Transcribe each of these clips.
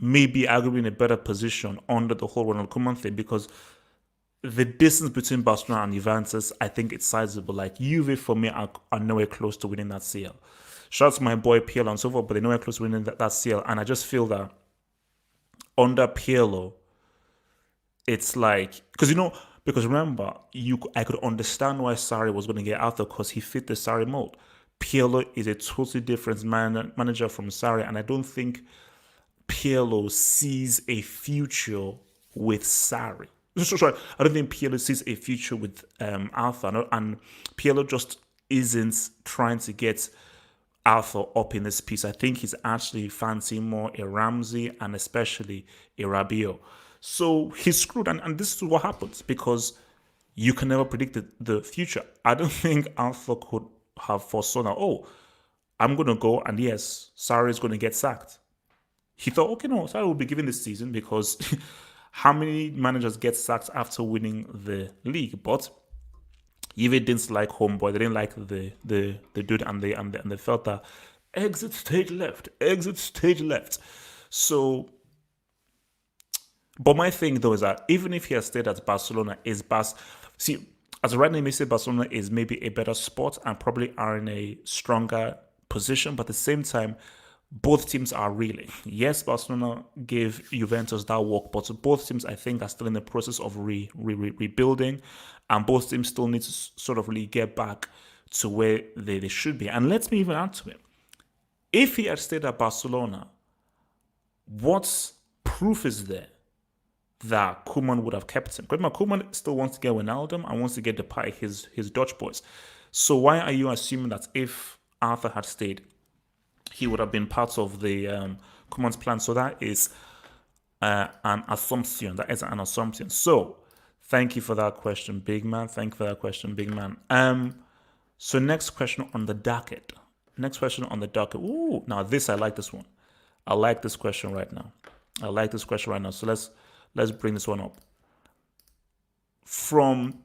maybe arguably in a better position under the whole Ronald Koeman thing because the distance between Barcelona and Juventus, I think it's sizable. Like Juve for me are nowhere close to winning that CL. Shout out to my boy Pirlo and so forth, but they're nowhere close to winning that CL. And I just feel that under Pirlo, it's like because remember, I could understand why Sarri was going to get out there because he fit the Sarri mold. Pirlo is a totally different manager from Sarri, and I don't think Pirlo sees a future with Sarri. Sorry, I don't think Pirlo sees a future with Arthur, and Pirlo just isn't trying to get Arthur up in this piece. I think he's actually fancying more a Ramsey and especially a Rabiot. So he's screwed, and this is what happens because you can never predict the future. I don't think Arthur could have foresaw that, I'm going to go, and yes, Sarri is going to get sacked. He thought, okay, no, Sarri will be given this season because how many managers get sacked after winning the league? But Juve didn't like homeboy. They didn't like the dude, and they felt that exit stage left. So, but my thing though is that even if he has stayed at Barcelona, see, as right now, Messi Barcelona is maybe a better spot and probably are in a stronger position, but at the same time, both teams are reeling. Yes, Barcelona gave Juventus that work, but both teams, I think, are still in the process of rebuilding, and both teams still need to sort of really get back to where they should be. And let me even add to it. If he had stayed at Barcelona, what proof is there that Koeman would have kept him? Because Koeman still wants to get Wijnaldum and wants to get his Dutch boys. So why are you assuming that if Arthur had stayed, he would have been part of the Koeman's plan? So that is an assumption. That is an assumption. So thank you for that question, big man. Thank you for that question, big man. So next question on the docket. Ooh, now this, I like this one. I like this question right now. So let's bring this one up. From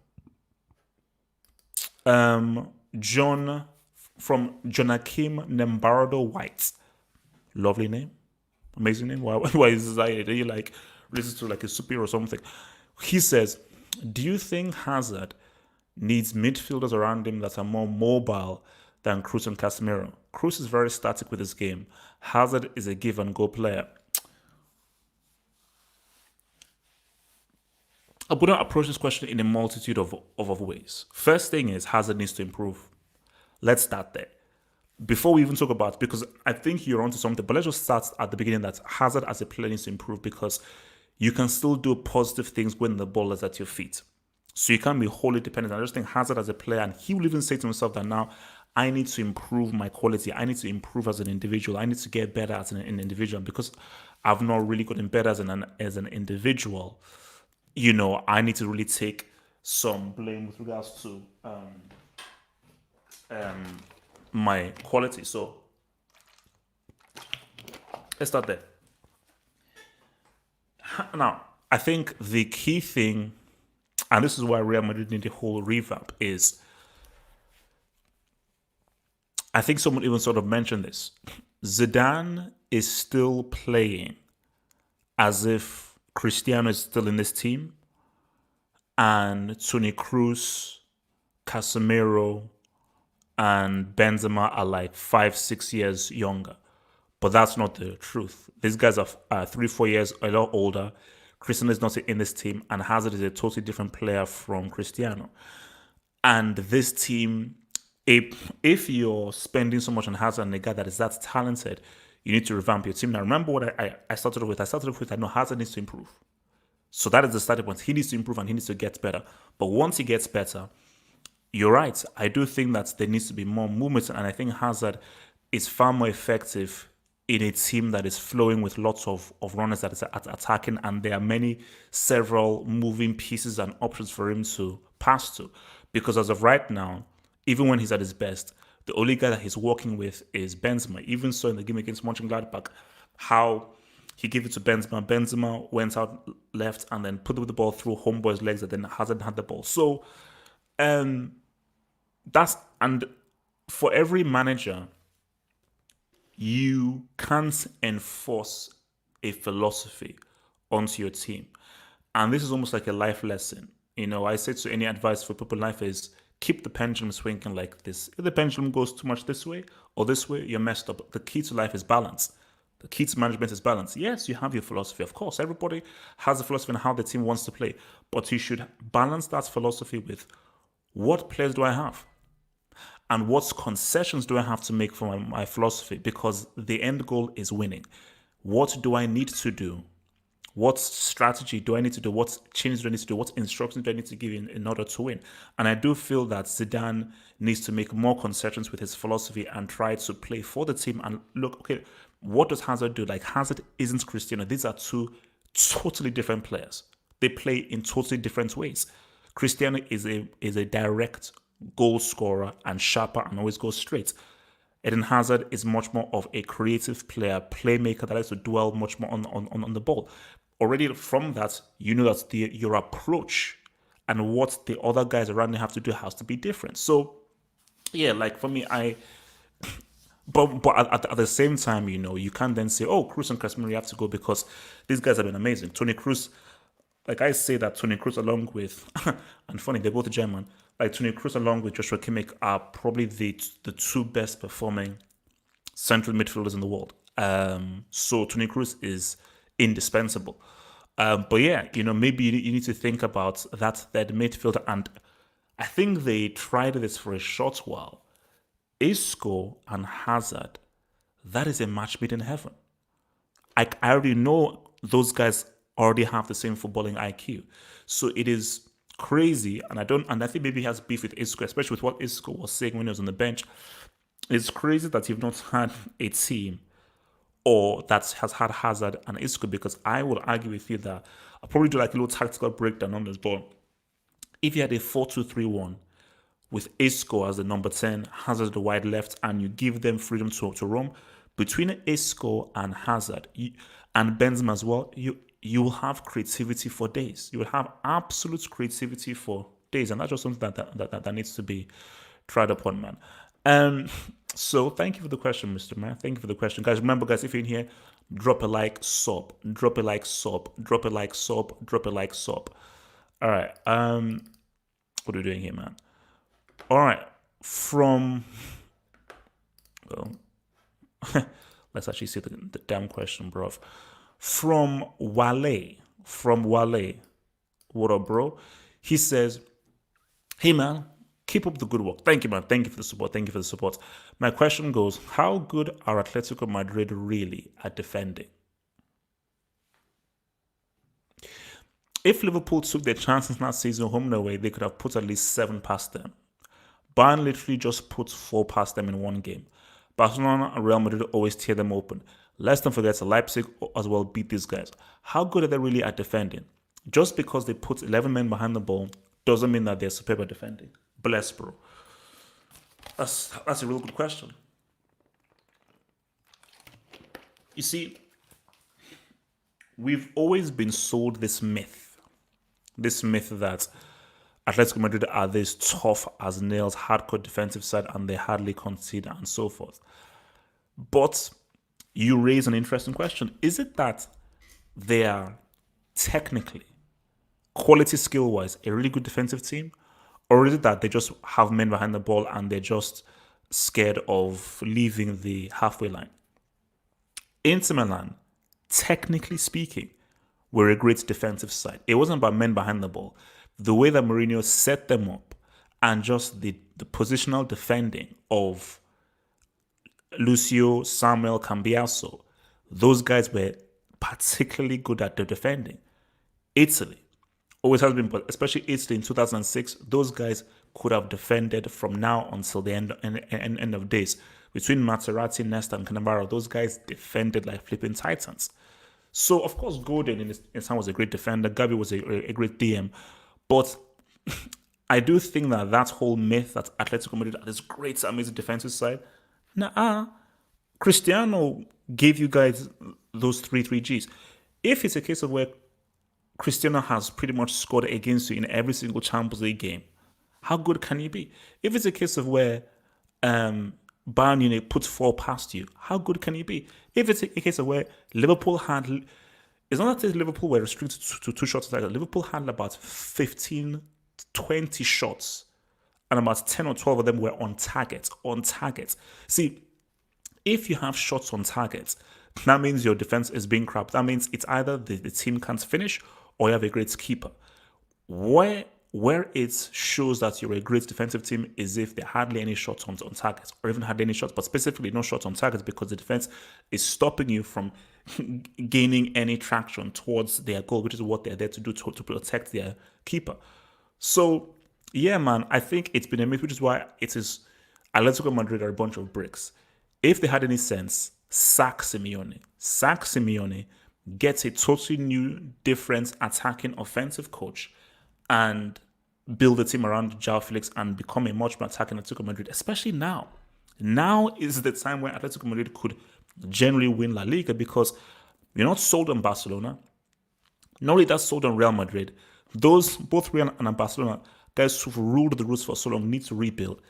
Jonakim Nembardo White. Lovely name. Amazing name. Why is that? Are you like listen to like a superhero or something? He says, do you think Hazard needs midfielders around him that are more mobile than Kroos and Casemiro? Kroos is very static with his game. Hazard is a give and go player. I would approach this question in a multitude of ways. First thing is Hazard needs to improve. Let's start there. Before we even talk about, because I think you're onto something, but let's just start at the beginning that Hazard as a player needs to improve because you can still do positive things when the ball is at your feet. So you can't be wholly dependent. I just think Hazard as a player, and he will even say to himself that now I need to improve my quality. I need to improve as an individual. I need to get better as an individual because I've not really gotten better as an individual. I need to really take some blame with regards to my quality. So let's start there. Now, I think the key thing, and this is why Real Madrid need a whole revamp, is I think someone even sort of mentioned this. Zidane is still playing as if Cristiano is still in this team, and Toni Kroos, Casemiro, and Benzema are like 5-6 years younger. But that's not the truth. These guys are 3-4 years a lot older. Cristiano is not in this team, and Hazard is a totally different player from Cristiano. And this team, if you're spending so much on Hazard and a guy that is that talented, you need to revamp your team. Now, remember what I started off with? I know Hazard needs to improve. So that is the starting point. He needs to improve and he needs to get better. But once he gets better, you're right. I do think that there needs to be more movement. And I think Hazard is far more effective in a team that is flowing with lots of runners that is attacking. And there are several moving pieces and options for him to pass to. Because as of right now, even when he's at his best, the only guy that he's working with is Benzema. Even so, in the game against Mönchengladbach, how he gave it to Benzema. Benzema went out left and then put the ball through homeboy's legs and then Hazard had the ball. So, and for every manager, you can't enforce a philosophy onto your team. And this is almost like a life lesson. I say to any advice for people in life is keep the pendulum swinging like this. If the pendulum goes too much this way or this way, you're messed up. The key to life is balance. The key to management is balance. Yes, you have your philosophy. Of course, everybody has a philosophy on how the team wants to play. But you should balance that philosophy with what players do I have? And what concessions do I have to make for my philosophy? Because the end goal is winning. What do I need to do? What strategy do I need to do? What changes do I need to do? What instructions do I need to give in order to win? And I do feel that Zidane needs to make more concessions with his philosophy and try to play for the team. And look, okay, what does Hazard do? Like, Hazard isn't Cristiano. These are two totally different players. They play in totally different ways. Cristiano is a direct goal scorer and sharper and always goes straight. Eden Hazard is much more of a creative player, playmaker that likes to dwell much more on the ball. Already from that, you know that your approach and what the other guys around you have to do has to be different. So, yeah, like for me, but at the same time, you can't then say, oh, Cruz and Casemiro have to go because these guys have been amazing. Toni Kroos, like I say that Toni Kroos along with, and funny, they're both German, like Toni Kroos along with Joshua Kimmich are probably the two best performing central midfielders in the world. So Toni Kroos is indispensable. But yeah, maybe you need to think about that third midfielder. And I think they tried this for a short while. Isco and Hazard, that is a match made in heaven. I already know those guys already have the same footballing IQ. So it is crazy, and I think maybe he has beef with Isco, especially with what Isco was saying when he was on the bench. It's crazy that you've not had a team or that has had Hazard and Isco, because I will argue with you that I'll probably do like a little tactical breakdown on this, but if you had a 4-2-3-1 with Isco as the number 10, Hazard the wide left, and you give them freedom to roam, between Isco and Hazard and Benzema as well, you will have creativity for days. You will have absolute creativity for days, and that's just something that needs to be tried upon, man. So thank you for the question, Mr. Man. Thank you for the question, guys. Remember, guys, if you're in here, drop a like, sub, drop a like, sub, drop a like, sub, drop a like, sub. All right. What are we doing here, man? All right. Let's actually see the damn question, bro. From Wale. What up, bro? He says, hey, man, keep up the good work. Thank you, man. Thank you for the support. My question goes, how good are Atletico Madrid really at defending? If Liverpool took their chances last season home and away, they could have put at least 7 past them. Bayern literally just put 4 past them in one game. Barcelona and Real Madrid always tear them open. Let's not forget Leipzig as well beat these guys. How good are they really at defending? Just because they put 11 men behind the ball doesn't mean that they're superb at defending. Bless, bro. That's a real good question. You see, we've always been sold this myth that Atletico Madrid are this tough as nails, hardcore defensive side, and they hardly concede and so forth. But you raise an interesting question. Is it that they are technically, quality skill-wise, a really good defensive team? Or is it that they just have men behind the ball and they're just scared of leaving the halfway line? Inter Milan, technically speaking, were a great defensive side. It wasn't about men behind the ball. The way that Mourinho set them up and just the positional defending of Lucio, Samuel, Cambiaso, those guys were particularly good at the defending. Italy always has been, but especially Italy in 2006, those guys could have defended from now until the end of days. Between Materazzi, Nesta, and Cannavaro, those guys defended like flipping titans. So, of course, Gordon in his time was a great defender. Gavi was a great DM. But I do think that whole myth that Atletico Madrid are this great, amazing defensive side, Cristiano gave you guys those 3-3-Gs. If it's a case of where Cristiano has pretty much scored against you in every single Champions League game, how good can he be? If it's a case of where Bayern Munich puts four past you, how good can you be? If it's a case of where Liverpool had, it's not that Liverpool were restricted to two shots. Like Liverpool had about 15, 20 shots, and about 10 or 12 of them were on target. On target. See, if you have shots on target, that means your defense is being crap. That means it's either the team can't finish or you have a great keeper. Where it shows that you're a great defensive team is if there are hardly any shots on target, or even hardly any shots, but specifically no shots on target, because the defense is stopping you from gaining any traction towards their goal, which is what they're there to do, to protect their keeper. So, yeah, man, I think it's been a myth, which is why it is Atletico Madrid are a bunch of bricks. If they had any sense, sack Simeone. Sack Simeone, get a totally new, different attacking offensive coach, and build a team around João Felix and become a much more attacking Atletico Madrid, especially now. Now is the time where Atletico Madrid could generally win La Liga, because you're not sold on Barcelona. Not only that's sold on Real Madrid. Those, both Real and Barcelona, guys who've ruled the roost for so long, need to rebuild.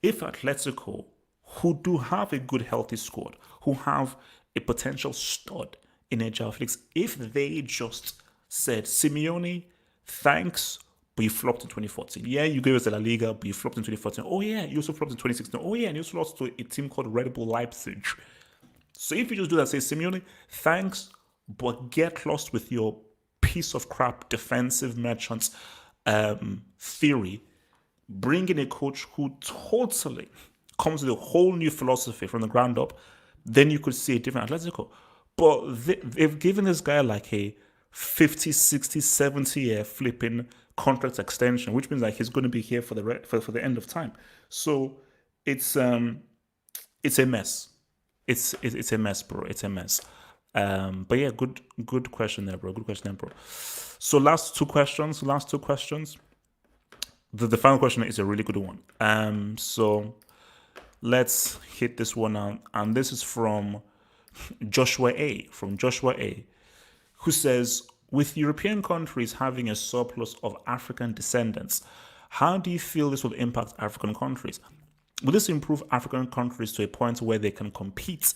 If Atletico, who do have a good, healthy squad, who have a potential stud in João Felix, if they just said, Simeone, thanks, but you flopped in 2014. Yeah, you gave us the La Liga, but you flopped in 2014. Oh yeah, you also flopped in 2016. Oh yeah, and you also lost to a team called Red Bull Leipzig. So if you just do that, say, Simeone, thanks, but get lost with your piece of crap defensive merchants theory. Bring in a coach who totally comes with a whole new philosophy from the ground up, then you could see a different Atletico. But they've given this guy like a 50, 60, 70 year flipping contract extension, which means like he's going to be here for the end of time. So it's a mess. It's a mess, bro. It's a mess. But yeah, good question there, bro. Good question there, bro. So last two questions. The final question is a really good one. So let's hit this one out, and this is from Joshua A. Who says, with European countries having a surplus of African descendants, how do you feel this will impact African countries? Will this improve African countries to a point where they can compete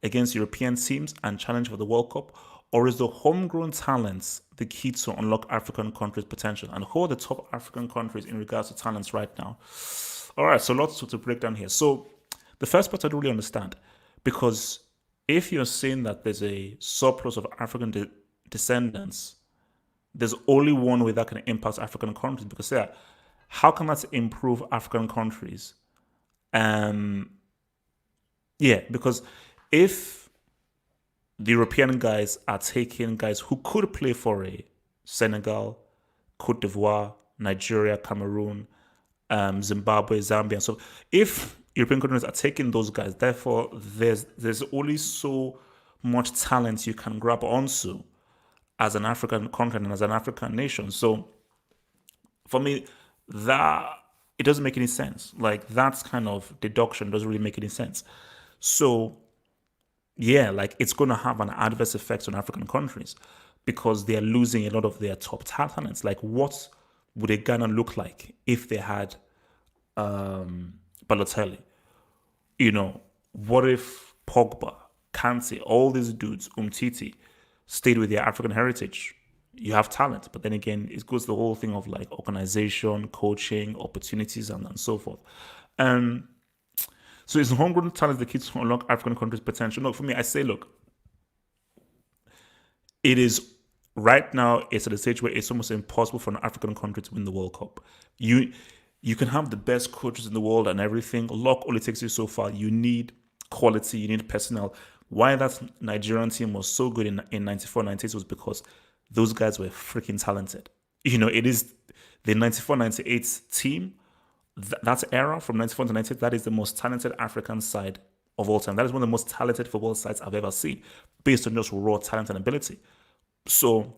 against European teams and challenge for the World Cup? Or is the homegrown talents the key to unlock African countries' potential? And who are the top African countries in regards to talents right now? All right, so lots to break down here. So the first part I don't really understand, because if you're saying that there's a surplus of African descendants, there's only one way that can impact African countries, because how can that improve African countries? Because if the European guys are taking guys who could play for a Senegal, Cote d'Ivoire, Nigeria, Cameroon, Zimbabwe, Zambia, so if European countries are taking those guys, therefore there's only so much talent you can grab onto as an African continent and as an African nation. So for me, that it doesn't make any sense. Like, that kind of deduction doesn't really make any sense. So yeah, like, it's going to have an adverse effect on African countries because they're losing a lot of their top talents. Like, what would a Ghana look like if they had Balotelli? What if Pogba, Kante, all these dudes, Umtiti, stayed with their African heritage? You have talent, but then again, it goes to the whole thing of like organization, coaching, opportunities, and so forth. So is homegrown talent the key to unlock African countries' potential? No, for me, I say, look, it is right now. It's at a stage where it's almost impossible for an African country to win the World Cup. You can have the best coaches in the world and everything. Luck only takes you so far. You need quality. You need personnel. Why that Nigerian team was so good in 94, 98 was because those guys were freaking talented. It is the 94, 98 team, that era from 94 to 98, that is the most talented African side of all time. That is one of the most talented football sides I've ever seen, based on just raw talent and ability. So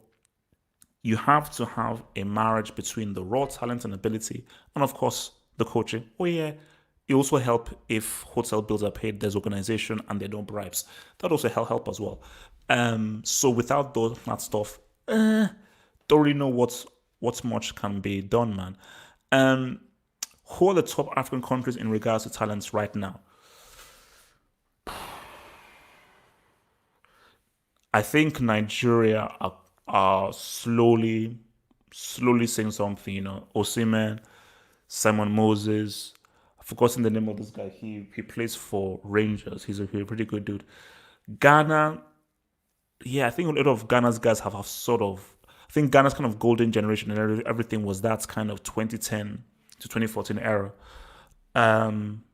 you have to have a marriage between the raw talent and ability and, of course, the coaching. Oh, yeah. It also help if hotel bills are paid, there's organization, and there are no bribes. That also help as well. So without that stuff, don't really know what much can be done, man. Who are the top African countries in regards to talents right now? I think Nigeria are slowly saying something. Osimhen, Simon Moses. I've forgotten the name of this guy. He plays for Rangers. He's a pretty good dude. Ghana, yeah, I think a lot of Ghana's guys have sort of. I think Ghana's kind of golden generation and everything was that kind of 2010 to 2014 era. Um,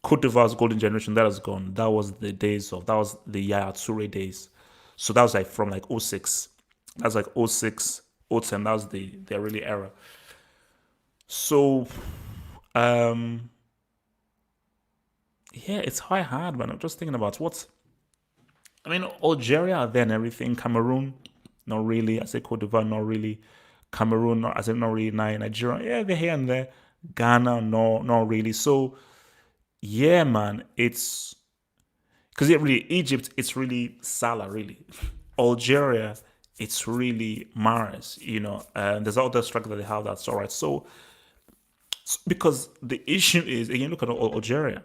Cote d'Ivoire's golden generation that has gone. That was the Yaya Toure days. So that was like from like '06. That's like '06, '10. That was their really era. So um yeah, it's high hard, man. I'm just thinking about what I mean, Algeria are there and everything. Cameroon, not really. I say Cote d'Ivoire, not really. Cameroon, I say not really. Nigeria, yeah, they're here and there. Ghana, no, not really. So yeah, man, it's because really Egypt, it's really Salah, really. Algeria, it's really Mahrez. There's other strike that they have that's all right. So because the issue is again, look at Algeria.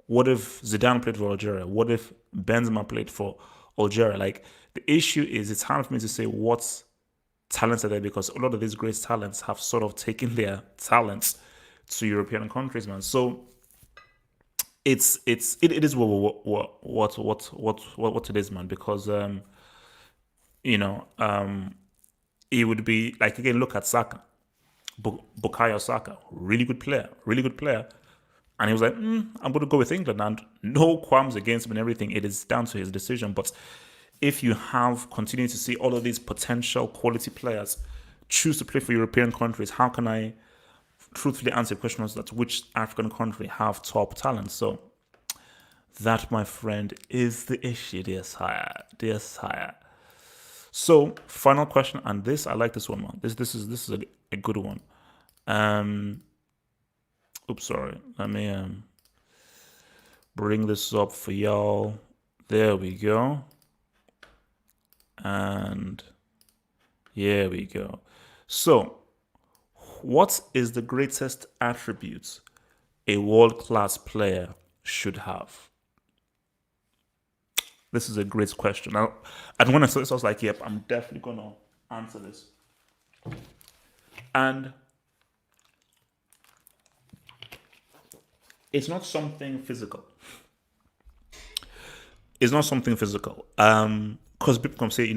What if Zidane played for Algeria? What if Benzema played for Algeria? Like the issue is, it's hard for me to say what talents are there because a lot of these great talents have sort of taken their talents to European countries, man. So it is what it is, man. Because you know um it would be like again look at Saka, Bukayo Saka, really good player, and he was like, I'm going to go with England, and no qualms against him and everything. It is down to his decision, but if you have continued to see all of these potential quality players choose to play for European countries, how can I truthfully answer questions that which African country have top talent? So that, my friend, is the issue, dear sire. Dear sire. So, final question, and this I like this one, man. This is a good one. Um, oops, sorry. Let me bring this up for y'all. There we go. And here we go. So, what is the greatest attribute a world-class player should have? This is a great question. Now, and when I saw this, I was like, yep, I'm definitely going to answer this. And it's not something physical. It's not something physical. Because people can say,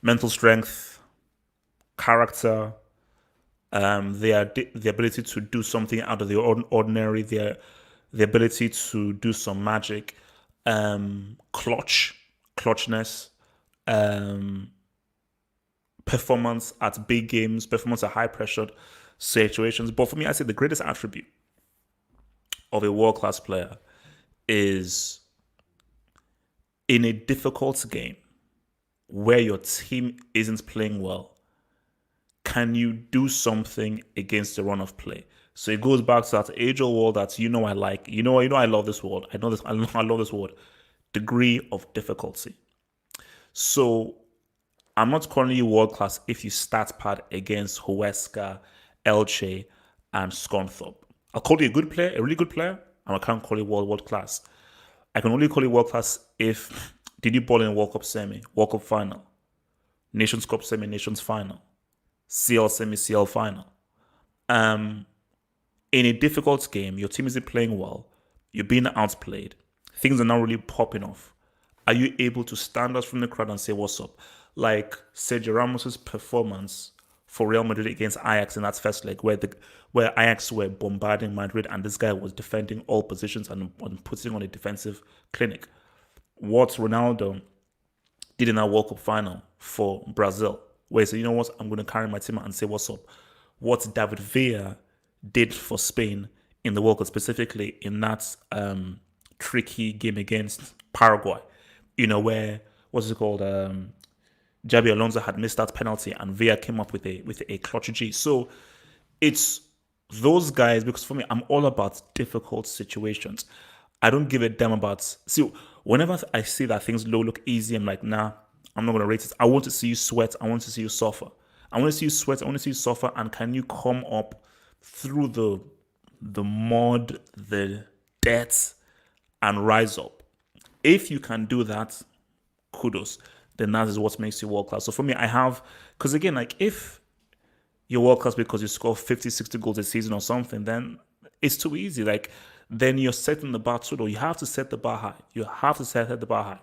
mental strength, character, the ability to do something out of the ordinary, the ability to do some magic, clutchness, um, performance at big games, performance at high pressured situations. But for me, I say the greatest attribute of a world class player is in a difficult game where your team isn't playing well, can you do something against the run of play? So it goes back to that age-old word that I like. I love this word. I know this. I love this word. Degree of difficulty. So I'm not calling you world class if you start pad against Huesca, Elche, and Scunthorpe. I'll call you a good player, a really good player, and I can't call you world class. I can only call you world class if did you ball in World Cup semi, World Cup final, Nations Cup semi, Nations final, CL semi, CL final. In a difficult game, your team isn't playing well, you're being outplayed, things are not really popping off. Are you able to stand us from the crowd and say what's up? Like Sergio Ramos's performance for Real Madrid against Ajax in that first leg, where Ajax were bombarding Madrid and this guy was defending all positions and putting on a defensive clinic. What Ronaldo did in that World Cup final for Brazil, where he said, you know what, I'm going to carry my team out and say what's up. What David Villa did for Spain in the World Cup, specifically in that tricky game against Paraguay, where, what's it called, Javi Alonso had missed that penalty and Villa came up with a clutch G. So it's those guys, because for me, I'm all about difficult situations. I don't give a damn about. See, whenever I see that things look easy, I'm like, nah, I'm not gonna rate it. I want to see you sweat. I want to see you suffer. I want to see you sweat. I want to see you suffer. And can you come up through the mud, the dirt, and rise up? If you can do that, kudos. Then that is what makes you world class. So for me, because again, like if you're world class because you score 50, 60 goals a season or something, then it's too easy. Like then you're setting the bar too low. You have to set the bar high. You have to set the bar high.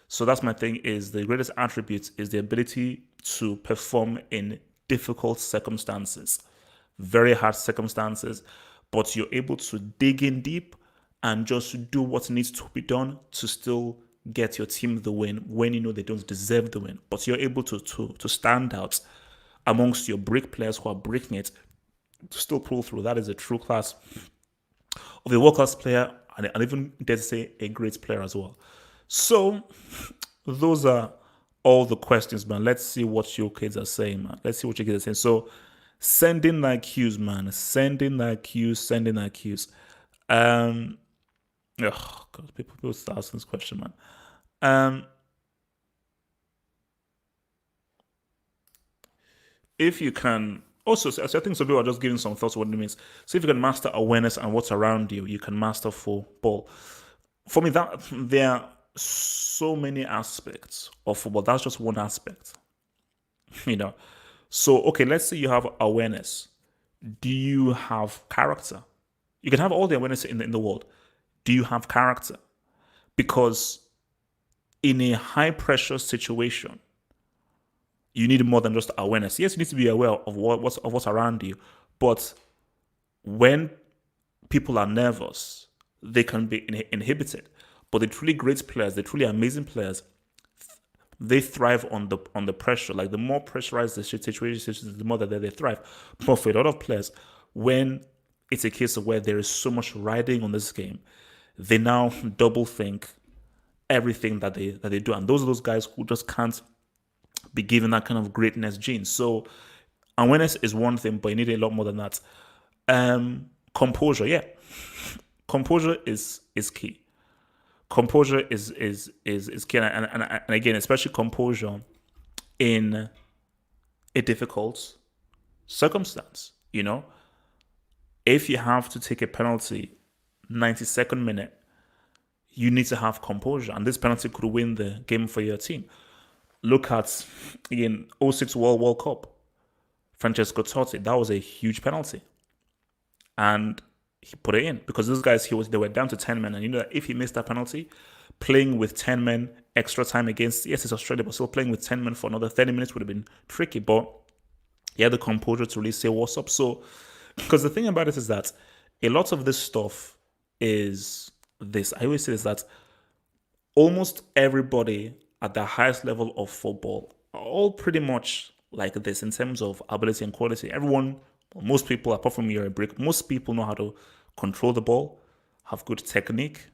So that's my thing is the greatest attribute is the ability to perform in difficult circumstances, very hard circumstances, but you're able to dig in deep and just do what needs to be done to still get your team the win when you know they don't deserve the win. But you're able to stand out amongst your brick players who are breaking it to still pull through. That is a true class of a world class player, and even dare to say a great player as well. So those are all the questions, man. Let's see what your kids are saying, man. Let's see what your kids are saying. So sending like cues, man. Sending like cues, sending like cues. Oh god, people start asking this question, man. If you can also, so I think some people are just giving some thoughts on what it means. So if you can master awareness and what's around you, you can master football. For me, that there are so many aspects of football. That's just one aspect, you know. So okay, let's say you have awareness. Do you have character? You can have all the awareness in the world. Do you have character? Because in a high pressure situation, you need more than just awareness. Yes, you need to be aware of what's around you, but when people are nervous, they can be inhibited. But the truly great players, the truly amazing players, they thrive on the pressure. Like the more pressurized the situation is, the more that they thrive. But for a lot of players, when it's a case of where there is so much riding on this game, they now double think everything that they do, and those are those guys who just can't be given that kind of greatness gene. So awareness is one thing, but you need a lot more than that. Composure, yeah, composure is key. Composure is key, and again, especially composure in a difficult circumstance. You know, if you have to take a penalty 92nd minute, you need to have composure, and this penalty could win the game for your team. Look at in 06 World Cup, Francesco Totti. That was a huge penalty, and he put it in because those guys they were down to 10 men, and you know that if he missed that penalty, playing with 10 men extra time against it's Australia, but still playing with 10 men for another 30 minutes would have been tricky. But he had the composure to really say what's up. So, because the thing about it is that a lot of this stuff is this. I always say is that almost everybody at the highest level of football are all pretty much like this in terms of ability and quality. Everyone, most people, apart from you're a brick, most people know how to control the ball, have good technique,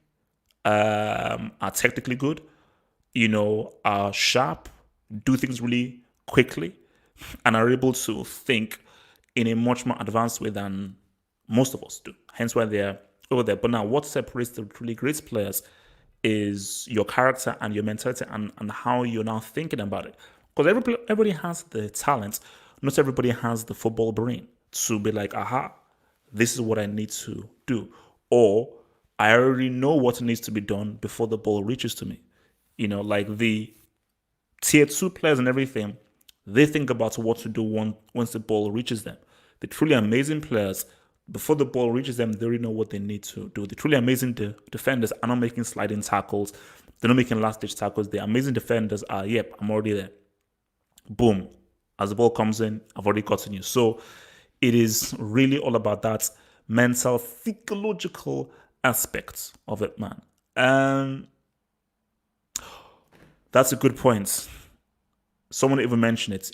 are technically good, are sharp, do things really quickly, and are able to think in a much more advanced way than most of us do. Hence why they're over there. But now what separates the truly great players is your character and your mentality and how you're now thinking about it. Because everybody has the talent. Not everybody has the football brain to be like, aha, this is what I need to do. Or I already know what needs to be done before the ball reaches to me. Like the tier 2 players and everything, they think about what to do once the ball reaches them. The truly amazing players, before the ball reaches them, they already know what they need to do. The truly amazing defenders are not making sliding tackles. They're not making last-ditch tackles. The amazing defenders are, yep, I'm already there. Boom. As the ball comes in, I've already gotten you. So it is really all about that mental, psychological aspect of it, man. That's a good point. Someone even mentioned it.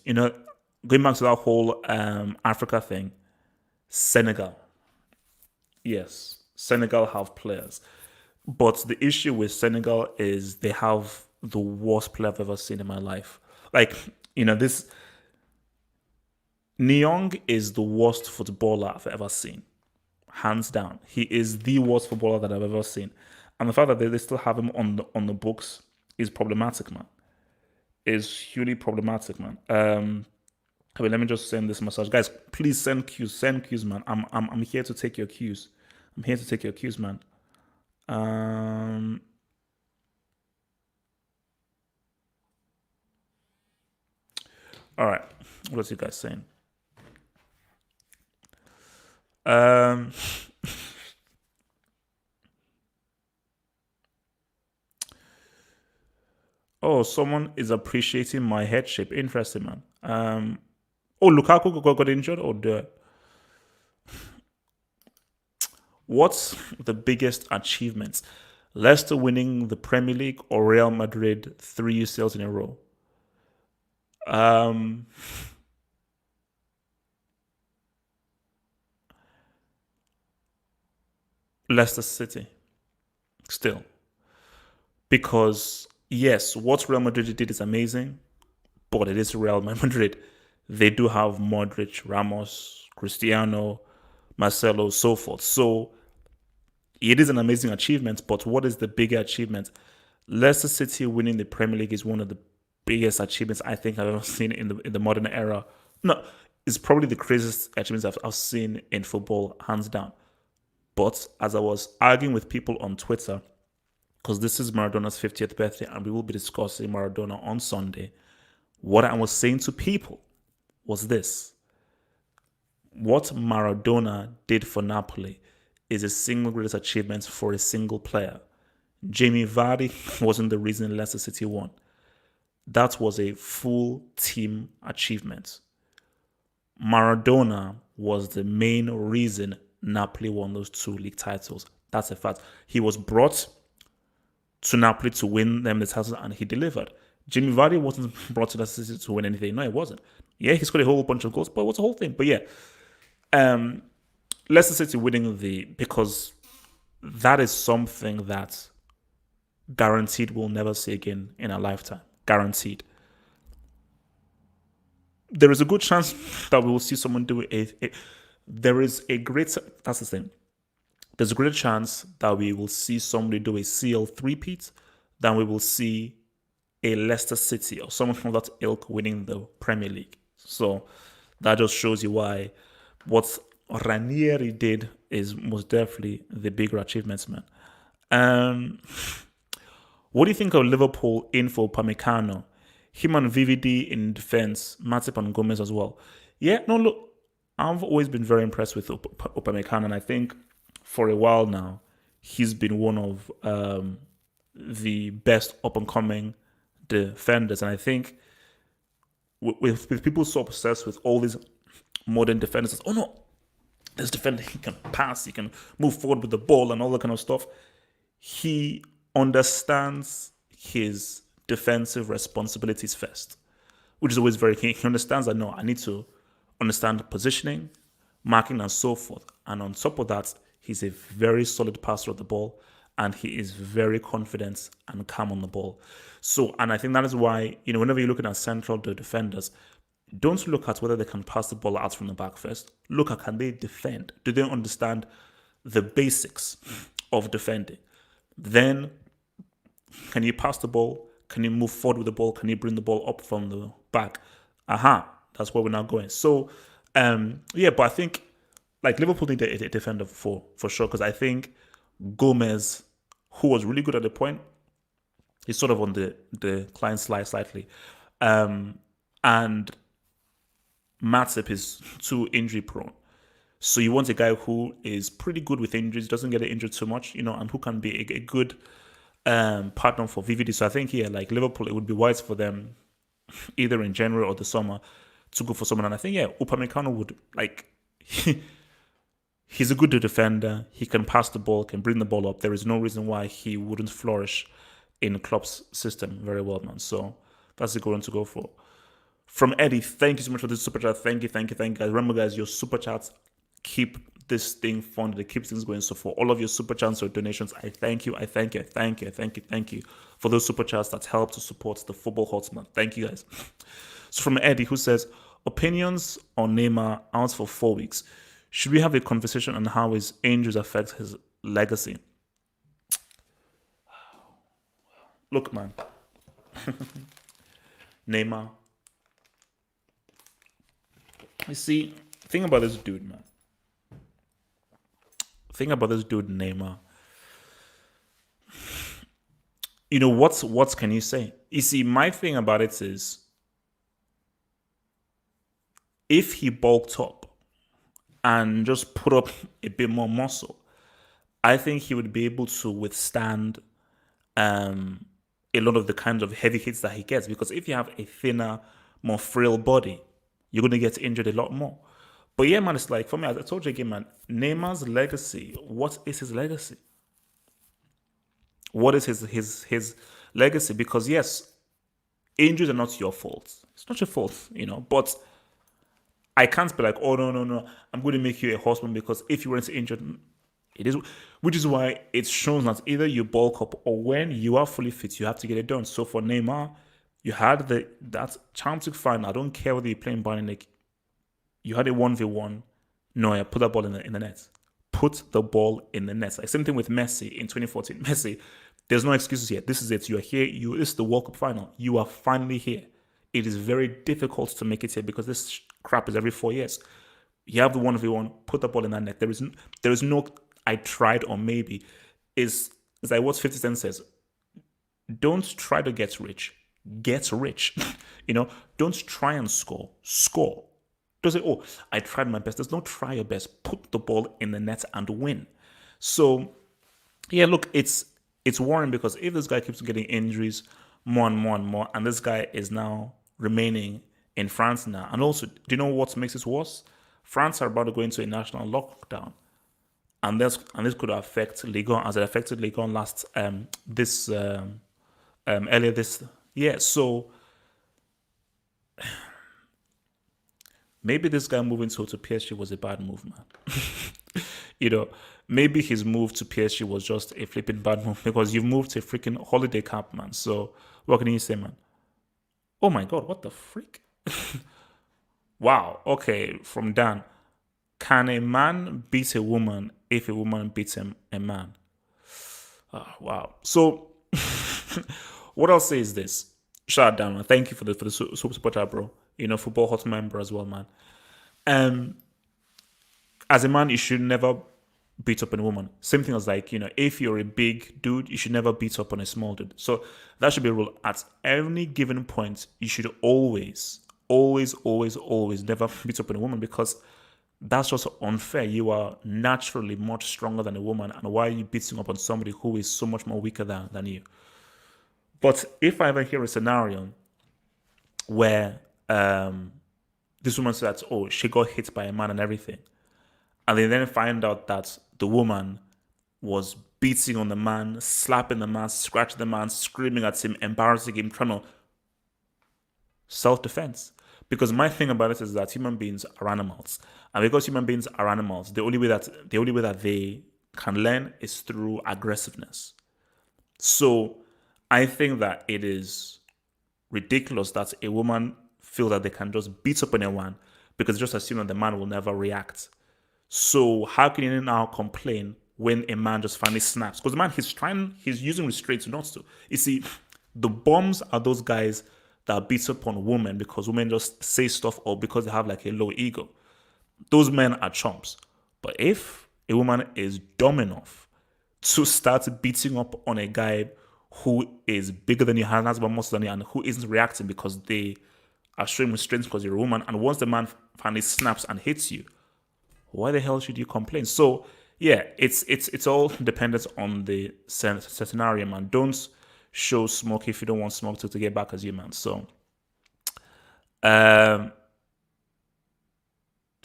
Going back to that whole Africa thing, Senegal. Yes, Senegal have players. But the issue with Senegal is they have the worst player I've ever seen in my life. Like, this Nyong is the worst footballer I've ever seen. Hands down. He is the worst footballer that I've ever seen. And the fact that they still have him on the books is problematic, man. Is hugely problematic, man. Let me just send this message, guys. Please send cues, man. I'm here to take your cues. I'm here to take your cues, man. All right. What are you guys saying? Um, oh, someone is appreciating my head shape. Interesting, man. Oh, Lukaku got injured, or what's the biggest achievements? Leicester winning the Premier League or Real Madrid 3 UCLs in a row? Um, Leicester City still, because yes, what Real Madrid did is amazing, but it is Real Madrid. They do have Modric, Ramos, Cristiano, Marcelo, so forth. So it is an amazing achievement, but what is the bigger achievement? Leicester City winning the Premier League is one of the biggest achievements I think I've ever seen in the modern era. No, it's probably the craziest achievements I've seen in football, hands down. But as I was arguing with people on Twitter, because this is Maradona's 50th birthday and we will be discussing Maradona on Sunday, what I was saying to people was this: what Maradona did for Napoli is a single greatest achievement for a single player. Jamie Vardy wasn't the reason Leicester City won. That was a full team achievement. Maradona was the main reason Napoli won those 2 league titles. That's a fact. He was brought to Napoli to win them the titles and he delivered. Jamie Vardy wasn't brought to Leicester City to win anything. No, it wasn't. Yeah, he scored a whole bunch of goals, but what's the whole thing? But yeah, Leicester City winning because that is something that guaranteed we'll never see again in our lifetime. Guaranteed. There is a good chance that we will see someone do it. There is a great, that's the thing. There's a greater chance that we will see somebody do a CL three-peat than we will see a Leicester City or someone from that ilk winning the Premier League. So that just shows you why what Ranieri did is most definitely the bigger achievements, man. Um, what do you think of Liverpool in for Pamecano? Him and VVD in defense, Matip and Gomez as well. Yeah, no, look, I've always been very impressed with Upamecano, and I think for a while now, he's been one of the best up-and-coming defenders. And I think with people so obsessed with all these modern defenders, oh no, this defender, he can pass, he can move forward with the ball and all that kind of stuff. He understands his defensive responsibilities first, which is always very key. He understands that, no, I need to understand positioning, marking, and so forth. And on top of that, he's a very solid passer of the ball, and he is very confident and calm on the ball. So, and I think that is why, whenever you're looking at central defenders, don't look at whether they can pass the ball out from the back first. Look at, can they defend? Do they understand the basics of defending? Then, can you pass the ball? Can you move forward with the ball? Can you bring the ball up from the back? That's where we're now going. So, but I think like Liverpool need a defender for sure, because I think Gomez, who was really good at the point, is sort of on the decline slide slightly, and Matip is too injury prone. So you want a guy who is pretty good with injuries, doesn't get injured too much, and who can be a good partner for VVD. So I think like Liverpool, it would be wise for them either in January or the summer to go for someone. And I think Upamecano would he's a good defender. He can pass the ball, can bring the ball up. There is no reason why he wouldn't flourish in Klopp's system very well, man. So that's the good one to go for. From Eddie, thank you so much for this super chat. Thank you, guys. Remember, guys, your super chats keep this thing funded. It keeps things going. So for all of your super chats or donations, I thank you. Thank you for those super chats that help to support the football hotman. Thank you, guys. So from Eddie, who says, opinions on Neymar out for 4 weeks. Should we have a conversation on how his injuries affect his legacy? Look, man. Neymar. You see, think about this dude, man. Think about this dude, Neymar. What can you say? You see, my thing about it is if he bulked up and just put up a bit more muscle, I think he would be able to withstand um, a lot of the kinds of heavy hits that he gets. Because if you have a thinner, more frail body, you're going to get injured a lot more. But yeah, man, it's like, for me, as I told you again, man, Neymar's legacy, what is his legacy? What is his legacy? Because yes, injuries are not your fault. It's not your fault, but I can't be like, oh no, no, no, I'm going to make you a horseman because if you weren't injured, it is, which is why it's shown that either you bulk up or when you are fully fit, you have to get it done. So for Neymar, you had that Champions League final. I don't care whether you're playing Bayern, like you had a 1v1. No, I put that ball in the net. Put the ball in the net. Like same thing with Messi in 2014. Messi, there's no excuses here. This is it. You are here. This is the World Cup final. You are finally here. It is very difficult to make it here because this crap is every 4 years. You have the 1v1. Put the ball in that net. There is no. I tried or maybe is like what 50 Cent says. Don't try to get rich. Get rich. Don't try and score. Score. Don't say, oh, I tried my best. There's no try your best. Put the ball in the net and win. So, yeah, look, it's worrying because if this guy keeps getting injuries more and more and more, and this guy is now remaining in France now, and also, do you know what makes this worse? France are about to go into a national lockdown, and this could affect Ligue 1 as it affected Ligue 1 last earlier this year. So maybe this guy moving to PSG was a bad move, man. Maybe his move to PSG was just a flipping bad move because you've moved to a freaking holiday camp, man. So what can you say, man? Oh my God, what the freak? Wow. Okay, from Dan. Can a man beat a woman if a woman beats him, a man? Oh, wow. So what I'll say is this. Shout out, Dan, man. Thank you for the super supporter, bro. Football hot member as well, man. As a man, you should never beat up on a woman. Same thing as like, if you're a big dude, you should never beat up on a small dude. So that should be a rule. At any given point, you should always, always, always, always never beat up on a woman because that's just unfair. You are naturally much stronger than a woman. And why are you beating up on somebody who is so much more weaker than you? But if I ever hear a scenario where this woman says, oh, she got hit by a man and everything, and they then find out that the woman was beating on the man, slapping the man, scratching the man, screaming at him, embarrassing him, trying to self-defense. Because my thing about it is that human beings are animals. And because human beings are animals, the only way that they can learn is through aggressiveness. So I think that it is ridiculous that a woman feel that they can just beat up anyone because just assume that the man will never react. So how can you now complain when a man just finally snaps? Because the man, he's using restraints not to. You see, the bombs are those guys that beat up on women because women just say stuff or because they have like a low ego. Those men are chumps. But if a woman is dumb enough to start beating up on a guy who is bigger than you, has more muscle than you, and who isn't reacting because they are showing restraints because you're a woman, and once the man finally snaps and hits you, why the hell should you complain? So yeah, it's all dependent on the scenario, man. Don't show smoke if you don't want smoke to get back as you, man. So all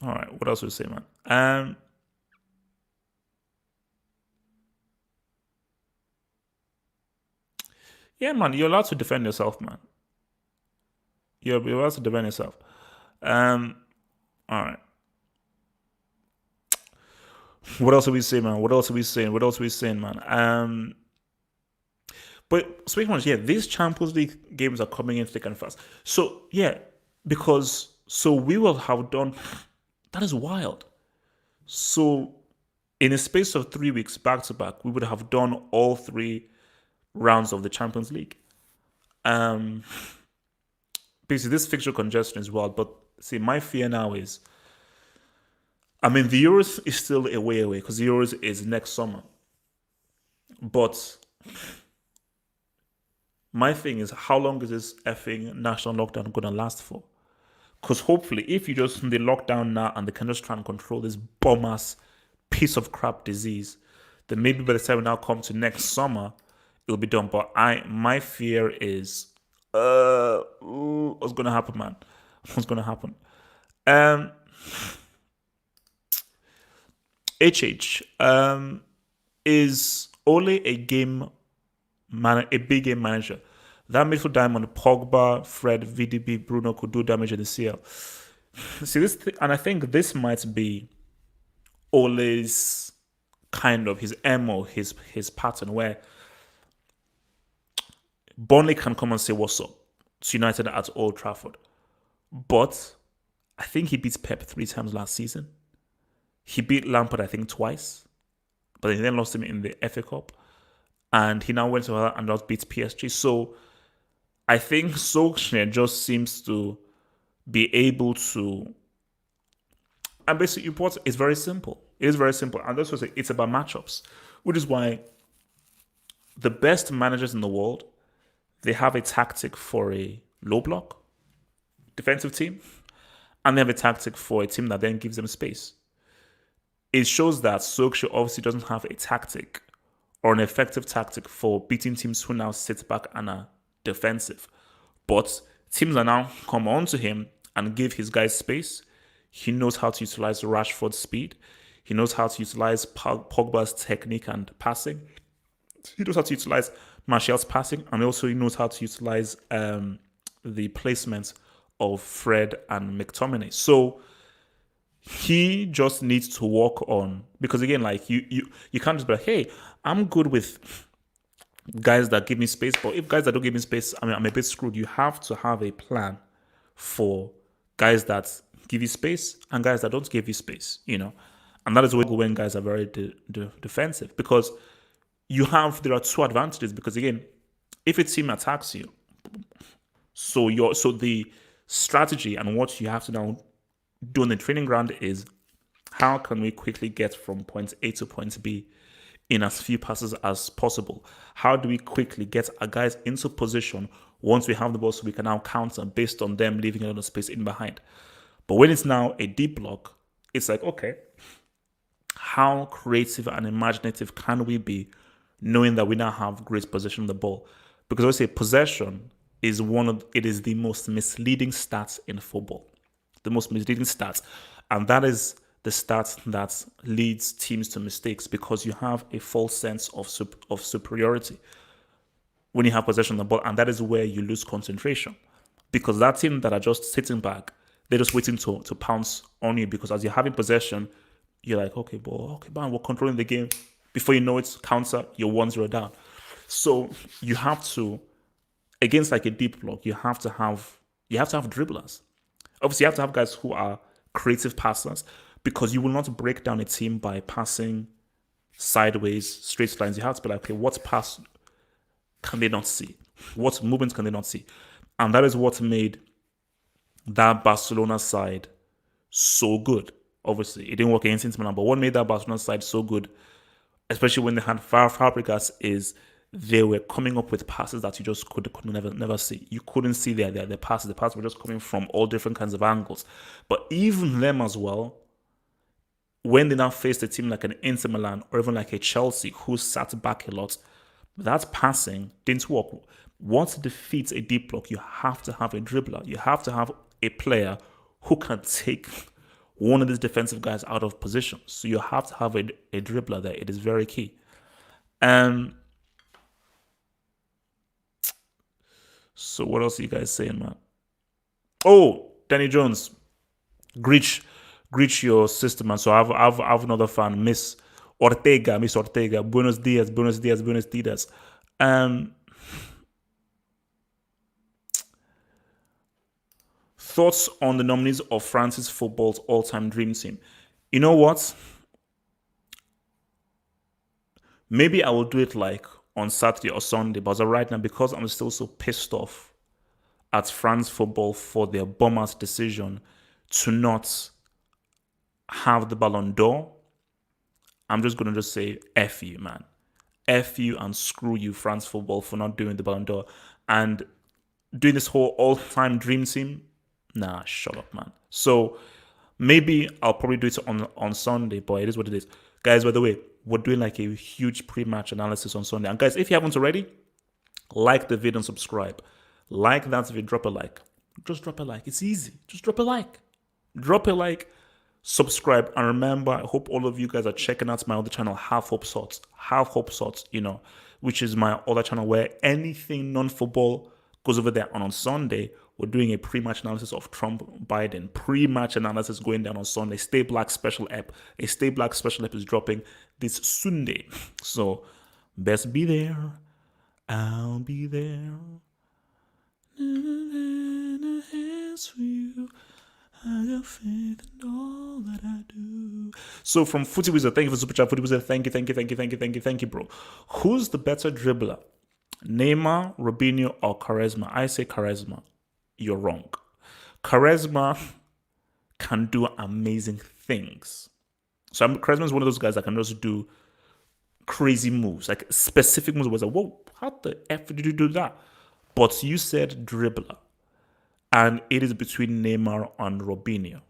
right, what else would you say, man? Yeah, man, you're allowed to defend yourself, man. You're allowed to defend yourself. All right. What else are we saying, man? What else are we saying, man? But speaking of, yeah, these Champions League games are coming in thick and fast. So yeah, because we will have done. That is wild. So in a space of 3 weeks, back to back, we would have done all 3 rounds of the Champions League. Basically, this fixture congestion is wild. But see, my fear now is, I mean, the Euros is still a way away because the Euros is next summer. But my thing is, how long is this effing national lockdown going to last for? Because hopefully, if you just they lock down now and they can just try and control this bomb ass piece of crap disease, then maybe by the time we now come to next summer, it'll be done. But my fear is, what's gonna happen, man? What's gonna happen? Um, HH, is Ole a big game manager? That midfield diamond, Pogba, Fred, VDB, Bruno could do damage in the CL. See this, and I think this might be Ole's kind of his MO, his pattern, where Burnley can come and say what's up to United at Old Trafford, but I think he beat Pep 3 times last season. He beat Lampard, I think, twice, but he then lost him in the FA Cup, and he now went to her and just beat PSG. So I think Solskjaer just seems to be able to, and basically what is very simple. It is very simple, and that's what it's about matchups, which is why the best managers in the world, they have a tactic for a low block defensive team, and they have a tactic for a team that then gives them space. It shows that Solskjaer obviously doesn't have a tactic or an effective tactic for beating teams who now sit back and are defensive. But teams are now come on to him and give his guys space. He knows how to utilize Rashford's speed. He knows how to utilize Pogba's technique and passing. He knows how to utilize Martial's passing, and also he knows how to utilize the placement of Fred and McTominay. So he just needs to work on, because again, like you can't just be like, hey, I'm good with guys that give me space, but if guys that don't give me space, I mean, I'm a bit screwed. You have to have a plan for guys that give you space and guys that don't give you space, and that is when guys are very defensive, because there are two advantages, because again, if a team attacks you, so the strategy and what you have to now do on the training ground is, how can we quickly get from point A to point B in as few passes as possible? How do we quickly get our guys into position once we have the ball so we can now counter based on them leaving a lot of space in behind? But when it's now a deep block, it's like, okay, how creative and imaginative can we be knowing that we now have great possession of the ball? Because I would say possession is the most misleading stats in football. The most misleading stats. And that is the stats that leads teams to mistakes, because you have a false sense of superiority when you have possession of the ball, and that is where you lose concentration, because that team that are just sitting back, they're just waiting to pounce on you, because as you're having possession, you're like, okay, man, we're controlling the game. Before you know it, counter, you're 1-0 down. So you have to, against like a deep block, you have to have dribblers. Obviously, you have to have guys who are creative passers, because you will not break down a team by passing sideways, straight lines. You have to be like, okay, what pass can they not see? What movements can they not see? And that is what made that Barcelona side so good. Obviously, it didn't work against Inter Milan, but what made that Barcelona side so good, especially when they had Fabregas, is they were coming up with passes that you just could never see. You couldn't see their passes. The passes were just coming from all different kinds of angles. But even them as well, when they now faced a team like an Inter Milan or even like a Chelsea who sat back a lot, that passing didn't work. What defeats a deep block, you have to have a dribbler. You have to have a player who can take one of these defensive guys out of position. So you have to have a dribbler there. It is very key. So what else are you guys saying, man? Oh, Danny Jones, greet your sister, man. So I have another fan, Miss Ortega. Buenos dias. Thoughts on the nominees of France's football's all-time dream team? You know what? Maybe I will do it like on Saturday or Sunday, but right now, because I'm still so pissed off at France football for their bum-ass decision to not have the Ballon d'Or, I'm just going to say F you, man. F you and screw you, France football, for not doing the Ballon d'Or. And doing this whole all-time dream team, Nah, shut up, man. So maybe I'll probably do it on Sunday, but it is what it is. Guys, by the way, we're doing like a huge pre-match analysis on Sunday. And guys, if you haven't already, like the video and subscribe. Like that video, drop a like. Just drop a like. It's easy. Just drop a like. Drop a like, subscribe, and remember, I hope all of you guys are checking out my other channel, Half Hope Sorts. Half Hope Sorts, which is my other channel where anything non-football goes over there. And on Sunday, we're doing a pre-match analysis of Trump Biden. Pre-match analysis going down on Sunday. Stay Black special app. A Stay Black special app is dropping this Sunday. So best be there. I'll be there. For you. I got faith in all that I do. So from Footy Wizard, thank you for Super Chat. Footy Wizard, thank you, bro. Who's the better dribbler? Neymar, Robinho, or Charisma? I say Charisma. You're wrong. Charisma can do amazing things. So Charisma is one of those guys that can just do crazy moves, like specific moves. Was like, whoa, how the F did you do that? But you said dribbler. And it is between Neymar and Robinho.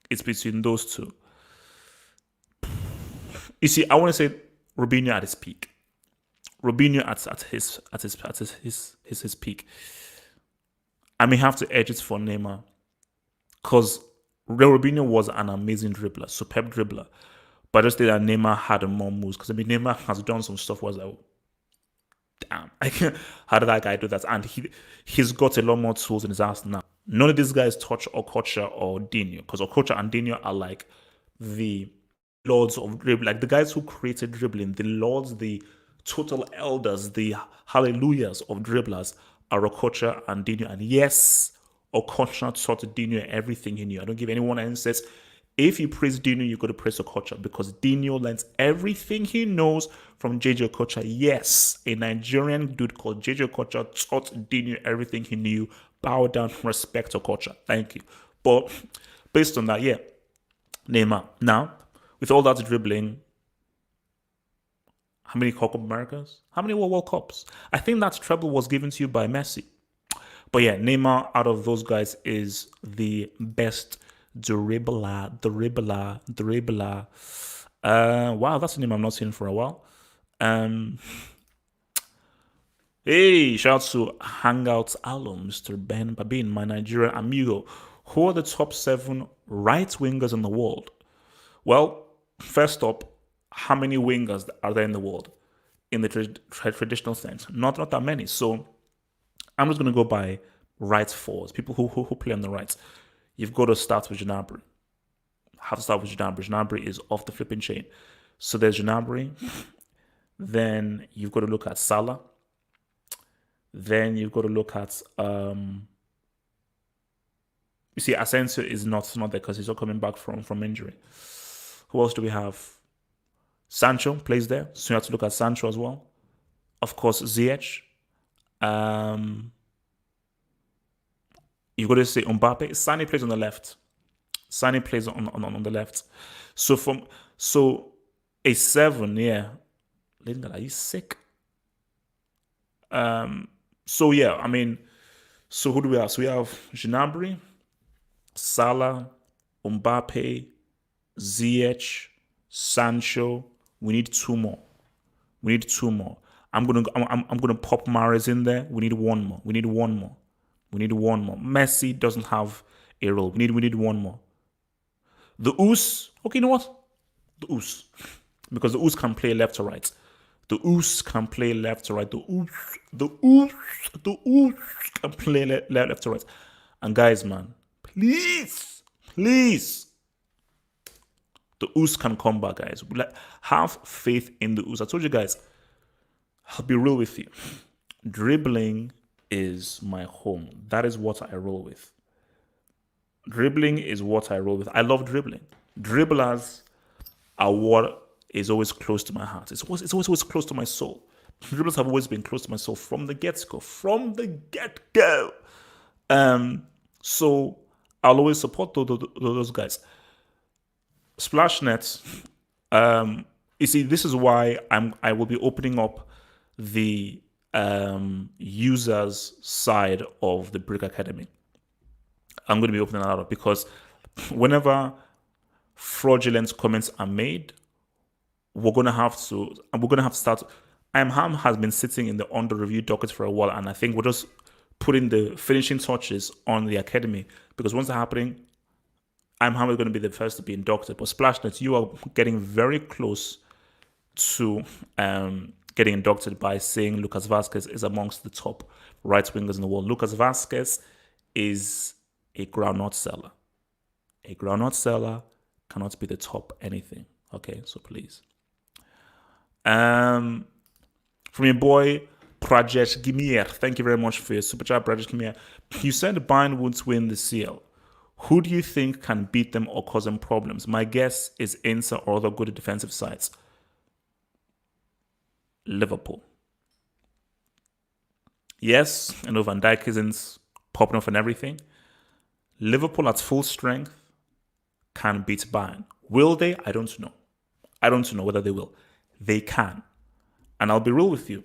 It's between those two. You see, I want to say Robinho at his peak. Robinho at his peak. I may have to edge it for Neymar. Because Robinho was an amazing dribbler, superb dribbler. But I just think that Neymar had more moves. Because Neymar has done some stuff where I was like, damn, how did that guy do that? And he's got a lot more tools in his ass now. None of these guys touch Okocha or Dino, because Okocha and Dino are like the lords of dribbling, like the guys who created dribbling, the lords, the total elders, the hallelujahs of dribblers are Okocha and Dino. And yes, Okocha taught Dino everything he knew. I don't give anyone an instance. If you praise Dino, you got to praise Okocha, because Dino learns everything he knows from JJ Okocha. Yes, a Nigerian dude called JJ Okocha taught Dino everything he knew. Bow down, respect Okocha. Thank you. But based on that, yeah, Neymar. Now, with all that dribbling, how many Copa Americas? How many World Cups? I think that treble was given to you by Messi. But yeah, Neymar out of those guys is the best dribbler. Wow, that's a name I'm not seeing for a while. Hey, shout out to Hangouts alum, Mr. Ben Babin, my Nigerian amigo. Who are the top 7 right wingers in the world? Well, first up, how many wingers are there in the world in the traditional sense? Not that many. So I'm just going to go by right forwards, people who play on the right. You've got to start with Gnabry. Have to start with Gnabry. Gnabry is off the flipping chain. So there's Gnabry. Then you've got to look at Salah. Then you've got to look at you see, Asensio is not there because he's not coming back from injury. Who else do we have? Sancho plays there, so you have to look at Sancho as well. Of course, Ziyech. You've got to say Mbappe. Sane plays on the left. Sane plays on the left. So a 7, yeah. Lingard, are you sick? So yeah, I mean, so who do we have? So we have Gnabry, Salah, Mbappe, Ziyech, Sancho. We need 2 more. I'm gonna pop Mahrez in there. We need one more. Messi doesn't have a role. We need one more. The Oos. Okay, you know what? The Oos. Because the Oos can play left or right. The Oos can play left or right. The Oos can play left or right. And guys, man, please, the Oos can come back, guys. Have faith in the Oos. I told you guys, I'll be real with you. Dribbling is my home. That is what I roll with. I love dribbling. Dribblers are what is always close to my heart. It's always close to my soul. Dribblers have always been close to my soul from the get-go. So I'll always support those guys. Splashnet. You see, this is why I will be opening up the users side of the Brick Academy. I'm going to be opening that up because whenever fraudulent comments are made, we're gonna have to start. Ham has been sitting in the under review docket for a while, and I think we're just putting the finishing touches on the academy because once that's happening, Ham is going to be the first to be inducted. But Splashnet, you are getting very close to getting inducted by saying Lucas Vasquez is amongst the top right wingers in the world. Lucas Vasquez is a groundnut seller. A groundnut seller cannot be the top anything. Okay, so please. From your boy Prajesh Gimier, thank you very much for your super chat, Prajesh Gimier. You said Bayern won't win the CL. Who do you think can beat them or cause them problems? My guess is Inter or other good defensive sides. Liverpool. Yes, I know Van Dijk isn't popping off and everything. Liverpool at full strength can beat Bayern. Will they? I don't know. I don't know whether they will. They can. And I'll be real with you.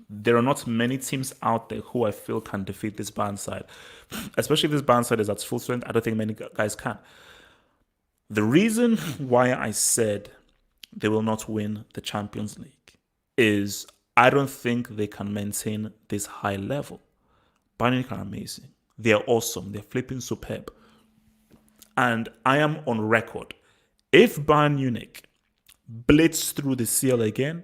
There are not many teams out there who I feel can defeat this Bayern side. Especially if this Bayern side is at full strength, I don't think many guys can. The reason why I said they will not win the Champions League is I don't think they can maintain this high level. Bayern Munich are amazing. They're awesome. They're flipping superb. And I am on record. If Bayern Munich blitz through the CL again,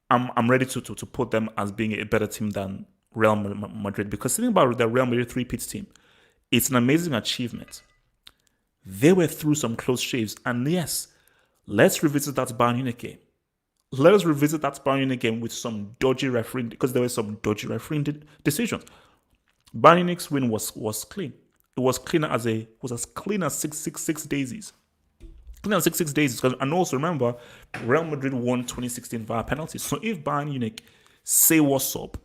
I'm ready to put them as being a better team than Real Madrid. Because thinking about the Real Madrid three-peat team, it's an amazing achievement. They were through some close shaves. And yes, let's revisit that Bayern Munich game. Let us revisit that Bayern Munich game with some dodgy refereeing, because there were some dodgy refereeing decisions. Bayern Munich's win was clean. It was as clean as 666 daisies. Clean as 666 daisies. And also remember, Real Madrid won 2016 via penalties. So if Bayern Munich say what's up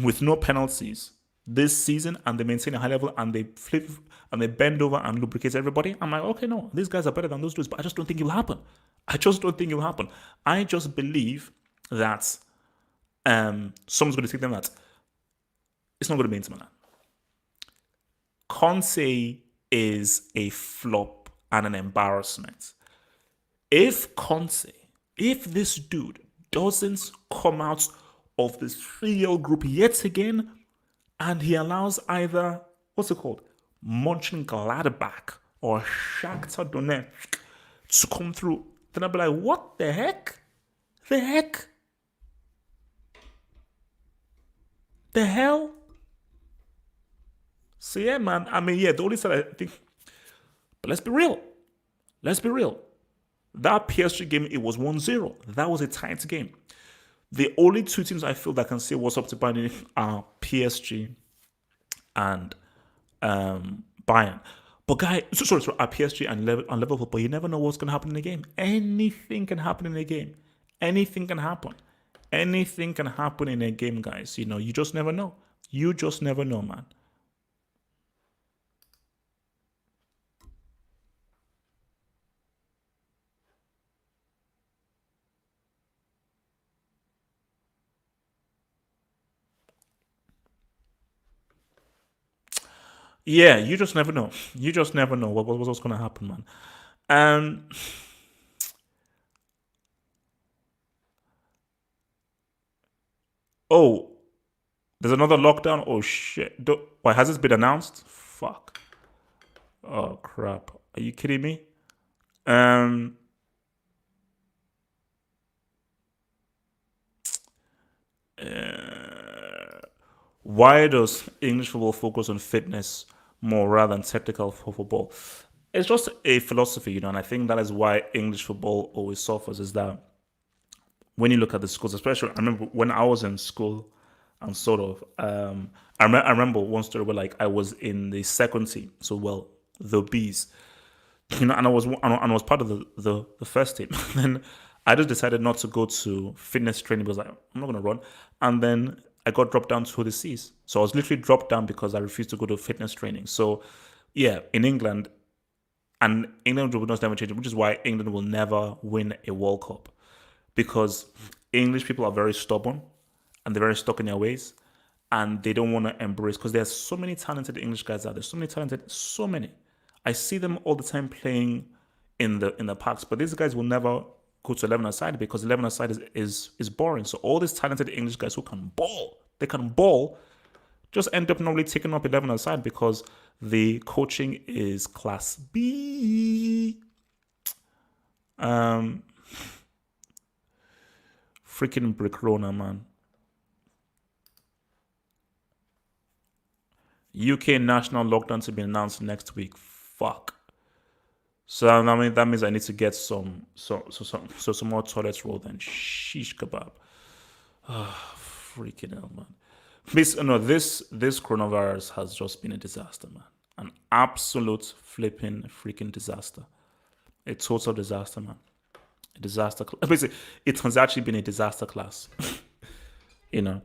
with no penalties this season and they maintain a high level and they flip and they bend over and lubricate everybody, I'm like, okay, no, these guys are better than those dudes, but I just don't think it will happen. I just believe that someone's going to take them that it's not going to be Inter Milan. Conte is a flop and an embarrassment. If this dude doesn't come out of this 3L group yet again, and he allows either, Mönchengladbach or Shakhtar Donetsk to come through, then I'll be like, what the heck? The hell? So yeah, man. I mean, yeah, the only side I think, but let's be real. That PSG game, it was 1-0. That was a tight game. The only two teams I feel that can say what's up to Bayern are PSG and Bayern. But guys, sorry, are PSG and Liverpool, but you never know what's going to happen in the game. Anything can happen in a game. Anything can happen in a game, guys. You know, you just never know. Man. Yeah, you just never know. What's going to happen, man. Oh, there's another lockdown. Oh shit! Why has this been announced? Fuck. Oh crap! Are you kidding me? Why does English football focus on fitness more rather than technical football? It's just a philosophy, and I think that is why English football always suffers. Is that when you look at the schools, especially, I remember when I was in school, and I remember one story where like I was in the second team, so the Bees, and I was part of the first team. Then I just decided not to go to fitness training because I'm not going to run, and then I got dropped down to the C's. So I was literally dropped down because I refused to go to fitness training. So yeah, in England, and England will not never change, which is why England will never win a World Cup, because English people are very stubborn and they're very stuck in their ways. and they don't want to embrace, because there's so many talented English guys out there. So many. I see them all the time playing in the parks, but these guys will never go to 11-a-side because 11-a-side is boring. So all these talented English guys who can ball, they can ball, just end up normally taking up 11-a-side because the coaching is class B. Freaking Brick Rona, man. UK national lockdown to be announced next week. Fuck. So I mean that means I need to get some more toilet roll than shish kebab. Freaking hell, man. This coronavirus has just been a disaster, man. An absolute flipping freaking disaster. A total disaster, man. A disaster. Basically, it has actually been a disaster class. You know,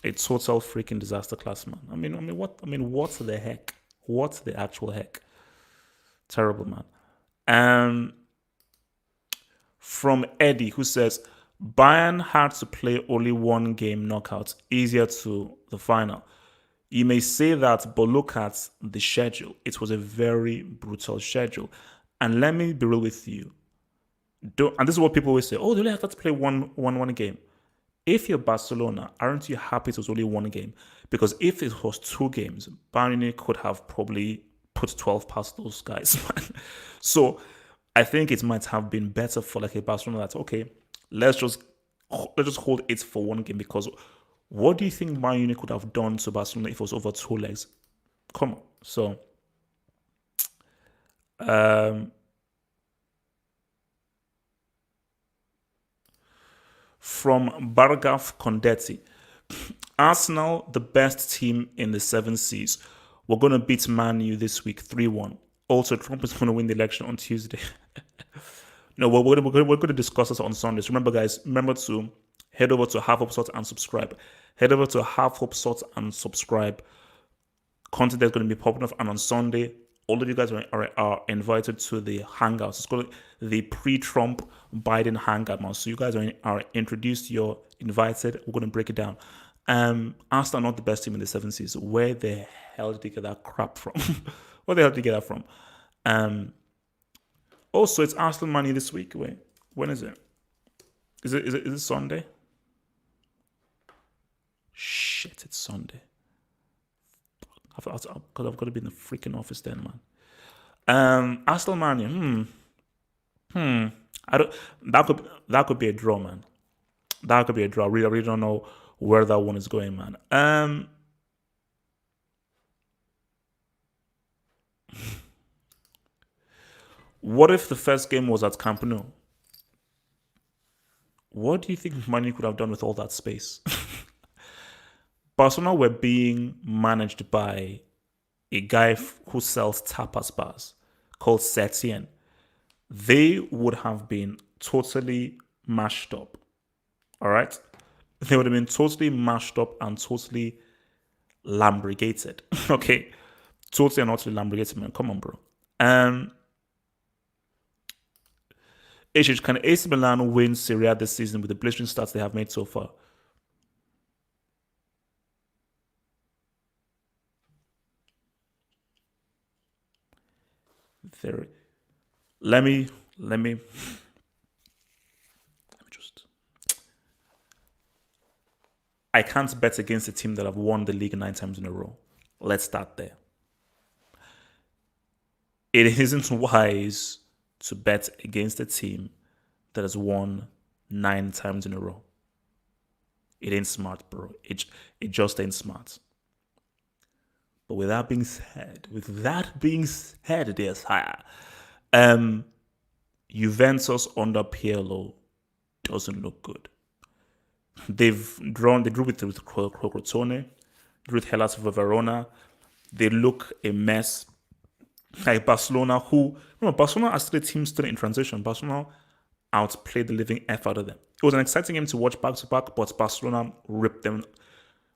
a total freaking disaster class, man. I mean, what the heck? What the actual heck? Terrible, man. From Eddie, who says Bayern had to play only one game knockout, easier to the final. You may say that, but look at the schedule. It was a very brutal schedule. And let me be real with you. And this is what people always say, oh, they only have to play one game. If you're Barcelona, aren't you happy it was only one game? Because if it was 2 games, Bayern could have probably put 12 past those guys. So I think it might have been better for like a Barcelona that, okay, let's just hold it for one game, because what do you think Man United could have done to Barcelona if it was over 2 legs? Come on. So from Bargaf Condetti, Arsenal, the best team in the 7 Seas. We're going to beat Man U this week 3-1. Also, Trump is going to win the election on Tuesday. No, we're going to discuss this on Sundays. Remember, guys, to head over to Half Hope Salt and subscribe. Head over to Half Hope Salt and subscribe. Content that's going to be popping up. And on Sunday, all of you guys are invited to the Hangouts. It's called the pre-Trump Biden Hangout, man. So you guys are introduced. You're invited. We're going to break it down. Arsenal are not the best team in the 7 Seas. Where the hell did they get that crap from? Where the hell did they get that from? Also, it's Arsenal money this week. Wait, when is it? Is it Sunday? Shit, it's Sunday. Because I've got to be in the freaking office then, man. Arsenal money. That could be a draw, man. That could be a draw. I really don't know where that one is going, man. What if the first game was at Camp Nou? What do you think Man U could have done with all that space? Barcelona were being managed by a guy who sells tapas bars called Setien. They would have been totally mashed up. All right? They would have been totally mashed up and totally lambrigated. Okay? Totally and utterly lambrigated, man. Come on, bro. Can AC Milan win Serie A this season with the blistering starts they have made so far? Let me just. I can't bet against a team that have won the league 9 times in a row. Let's start there. It isn't wise to bet against a team that has won 9 times in a row. It ain't smart, bro. It just ain't smart. But with that being said, dear sire, Juventus under Pirlo doesn't look good. They drew with Crotone, drew with Hellas Verona. They look a mess. Like Barcelona, Barcelona are still a team still in transition. Barcelona outplayed the living F out of them. It was an exciting game to watch back to back, but Barcelona ripped them.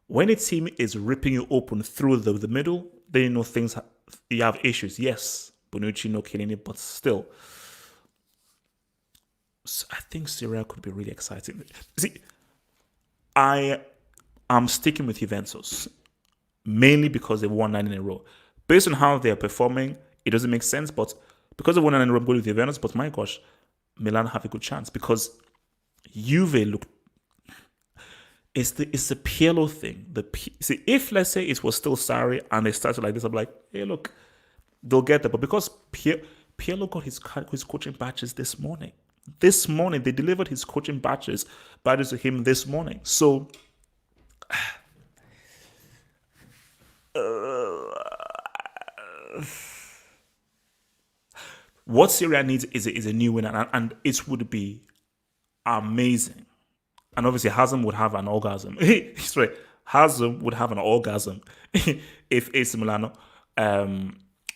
When a team is ripping you open through the middle, then you know you have issues. Yes, Bonucci, no Chiellini, but still. So I think Serie A could be really exciting. See, I I'm sticking with Juventus, mainly because they won 9 in a row. Based on how they are performing, it doesn't make sense, but because they won 9 in a row, I'm going with Juventus. But my gosh, Milan have a good chance because Juve look. It's the Pirlo thing. See, if let's say it was still Sarri and they started like this, I'm like, hey, look, they'll get there. But because Pirlo got his coaching badges this morning. This morning they delivered his coaching badges to him this morning. So what Syria needs is a new winner, and it would be amazing. And obviously, Hazem would have an orgasm. Sorry, Hazem would have an orgasm if AC Milano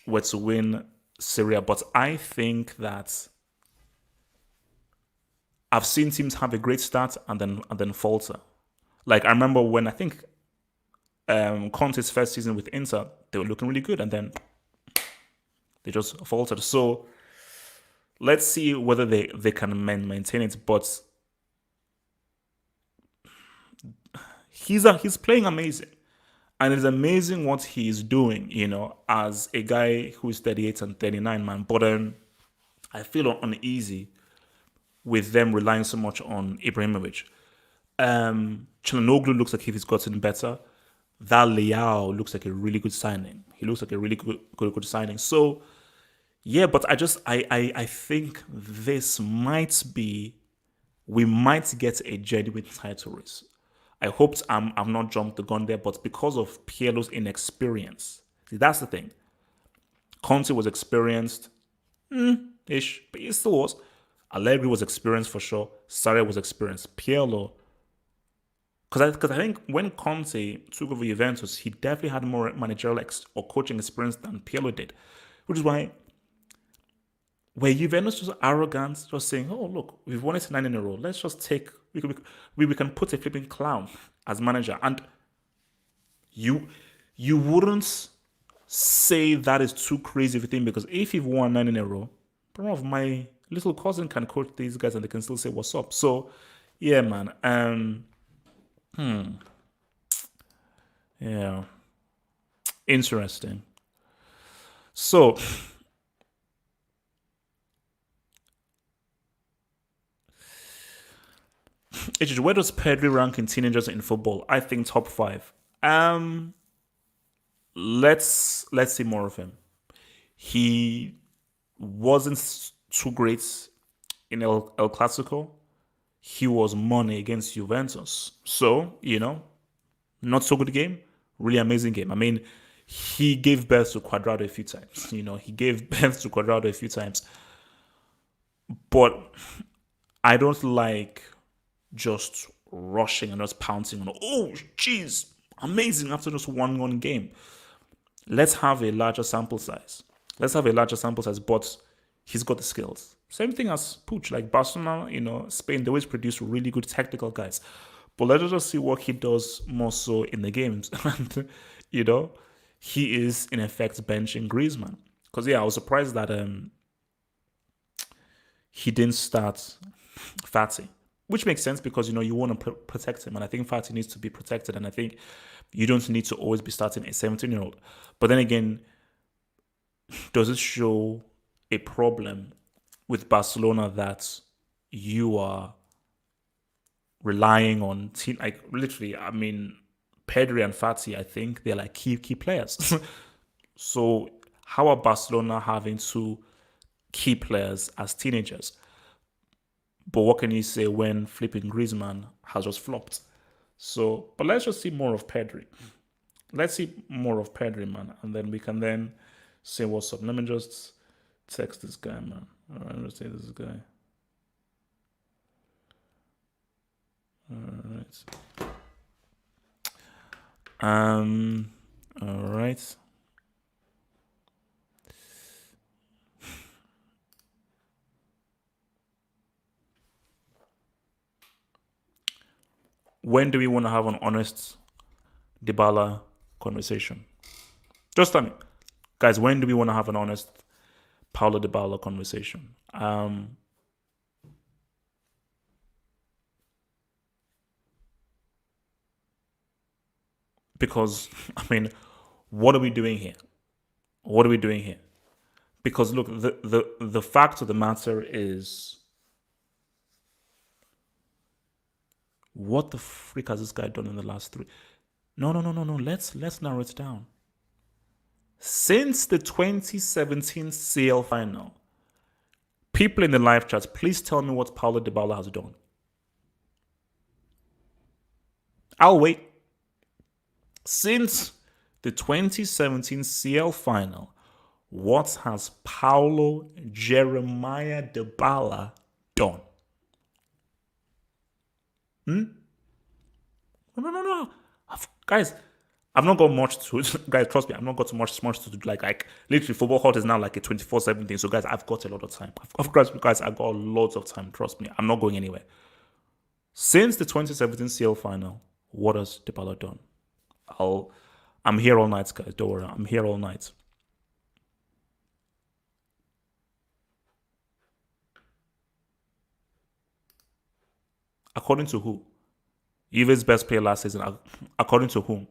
were to win Syria. But I think that I've seen teams have a great start and then falter. Like I remember when I think Conte's first season with Inter, they were looking really good, and then they just faltered. So let's see whether they can maintain it. But he's playing amazing. And it's amazing what he's doing, as a guy who is 38 and 39, man. But I feel uneasy with them relying so much on Ibrahimovic. Çalhanoğlu looks like he's gotten better. That Leao looks like a really good signing. He looks like a really good signing. So, yeah, but I think this might be, we might get a genuine title race. I hoped I'm not jumped the gun there, but because of Pirlo's inexperience, see, that's the thing. Conte was experienced, ish, but he still was. Allegri was experienced for sure. Sarri was experienced. Pirlo, because I think when Conte took over Juventus, he definitely had more managerial or coaching experience than Pirlo did, which is why were Juventus just arrogant, just saying, "Oh look, we've won it 9 in a row. Let's just take we can put a flipping clown as manager." And you wouldn't say that is too crazy of a thing, because if you've won 9 in a row, one of my little cousin can coach these guys and they can still say what's up. So yeah, man. Yeah. Interesting. So where does Pedri rank in teenagers in football? I think top 5. Let's see more of him. He wasn't too great in El Clasico. He was money against Juventus. So, not so good game, really amazing game. I mean, he gave birth to Cuadrado a few times. He gave birth to Cuadrado a few times. But I don't like just rushing and just pouncing on, oh, jeez, amazing after just one game. Let's have a larger sample size. But he's got the skills. Same thing as Puig, like Barcelona, Spain, they always produce really good technical guys. But let us just see what he does more so in the games. And, he is, in effect, benching Griezmann. Because, I was surprised that he didn't start Fati. Which makes sense because, you want to protect him. And I think Fati needs to be protected. And I think you don't need to always be starting a 17-year-old. But then again, does it show a problem with Barcelona that you are relying on team, like literally, I mean, Pedri and Fati, I think they're like key players. So how are Barcelona having 2 key players as teenagers? But what can you say when flipping Griezmann has just flopped? So, but let's just see more of Pedri. Let's see more of Pedri, man. And then we can then say what's up. Let me just text this guy, man. All right, let's say this guy. All right. All right. When do we want to have an honest Dybala conversation? Just tell me. Guys, when do we want to have an honest Paulo Dybala conversation? Because, I mean, what are we doing here? What are we doing here? Because look, the fact of the matter is, what the freak has this guy done in the last three? No. Let's narrow it down. Since the 2017 CL final, people in the live chats, please tell me what Paulo Dybala has done. I'll wait. Since the 2017 CL final, what has Paulo Jeremiah Dybala done? No. Guys, I've not got much to guys. Trust me, I've not got much to do. Like literally, football hot is now like a 24/7 thing. So guys, I've got a lot of time. Of course, guys, I've got loads of time. Trust me, I'm not going anywhere. Since the 2017 CL final, what has Dybala done? I'm here all night, guys. Don't worry, I'm here all night. According to who? Juve's best player last season. According to whom?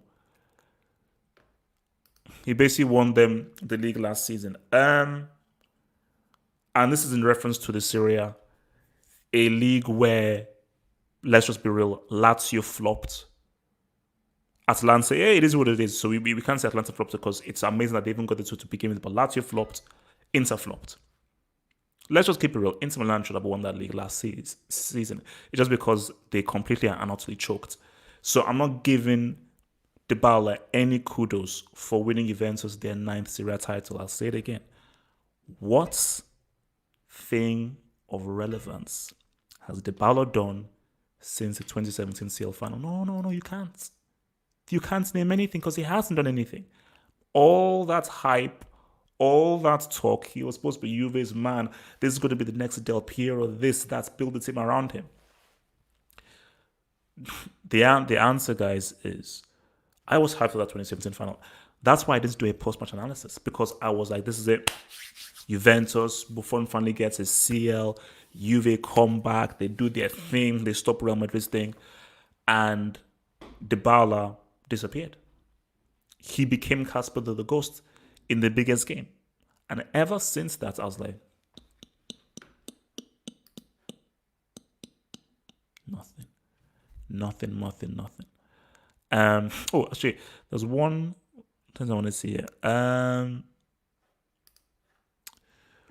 He basically won them the league last season. And this is in reference to the Serie A, a league where, let's just be real, Lazio flopped. Atlanta, yeah, it is what it is. So we can't say Atlanta flopped because it's amazing that they even got the two to begin with. But Lazio flopped, Inter flopped. Let's just keep it real. Inter Milan should have won that league last season. It's just because they completely and utterly choked. So I'm not giving Dybala any kudos for winning Juventus their 9th Serie A title. I'll say it again. What thing of relevance has Dybala done since the 2017 CL final? No, you can't. You can't name anything because he hasn't done anything. All that hype, all that talk, he was supposed to be Juve's man. This is going to be the next Del Piero, that's build the team around him. The answer, guys, is I was hyped for that 2017 final. That's why I didn't do a post-match analysis, because I was like, this is it. Juventus, Buffon finally gets his CL, Juve come back, they do their thing, they stop Real Madrid's thing, and Dybala disappeared. He became Casper the Ghost in the biggest game. And ever since that, I was like, nothing. Oh, actually, there's one thing I want to see here.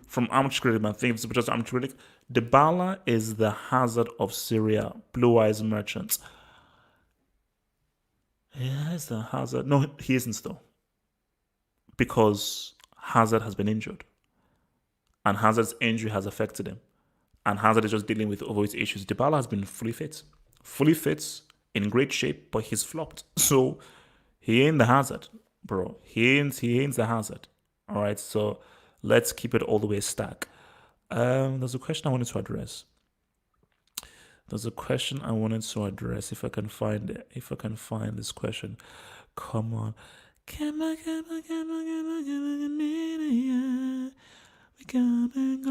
From Amateur Critic, I think it's just Amateur Critic. Dybala is the Hazard of Syria. Blue Eyes Merchants. Yeah, is the Hazard? No, he isn't still. Because Hazard has been injured. And Hazard's injury has affected him. And Hazard is just dealing with all his issues. Dybala has been fully fit. Fully fit, in great shape, but he's flopped. So he ain't the Hazard, bro. He ain't the Hazard. All right, so let's keep it all the way stack. There's a question I wanted to address. If I can find it. If I can find this question. Come on. Come on. We come and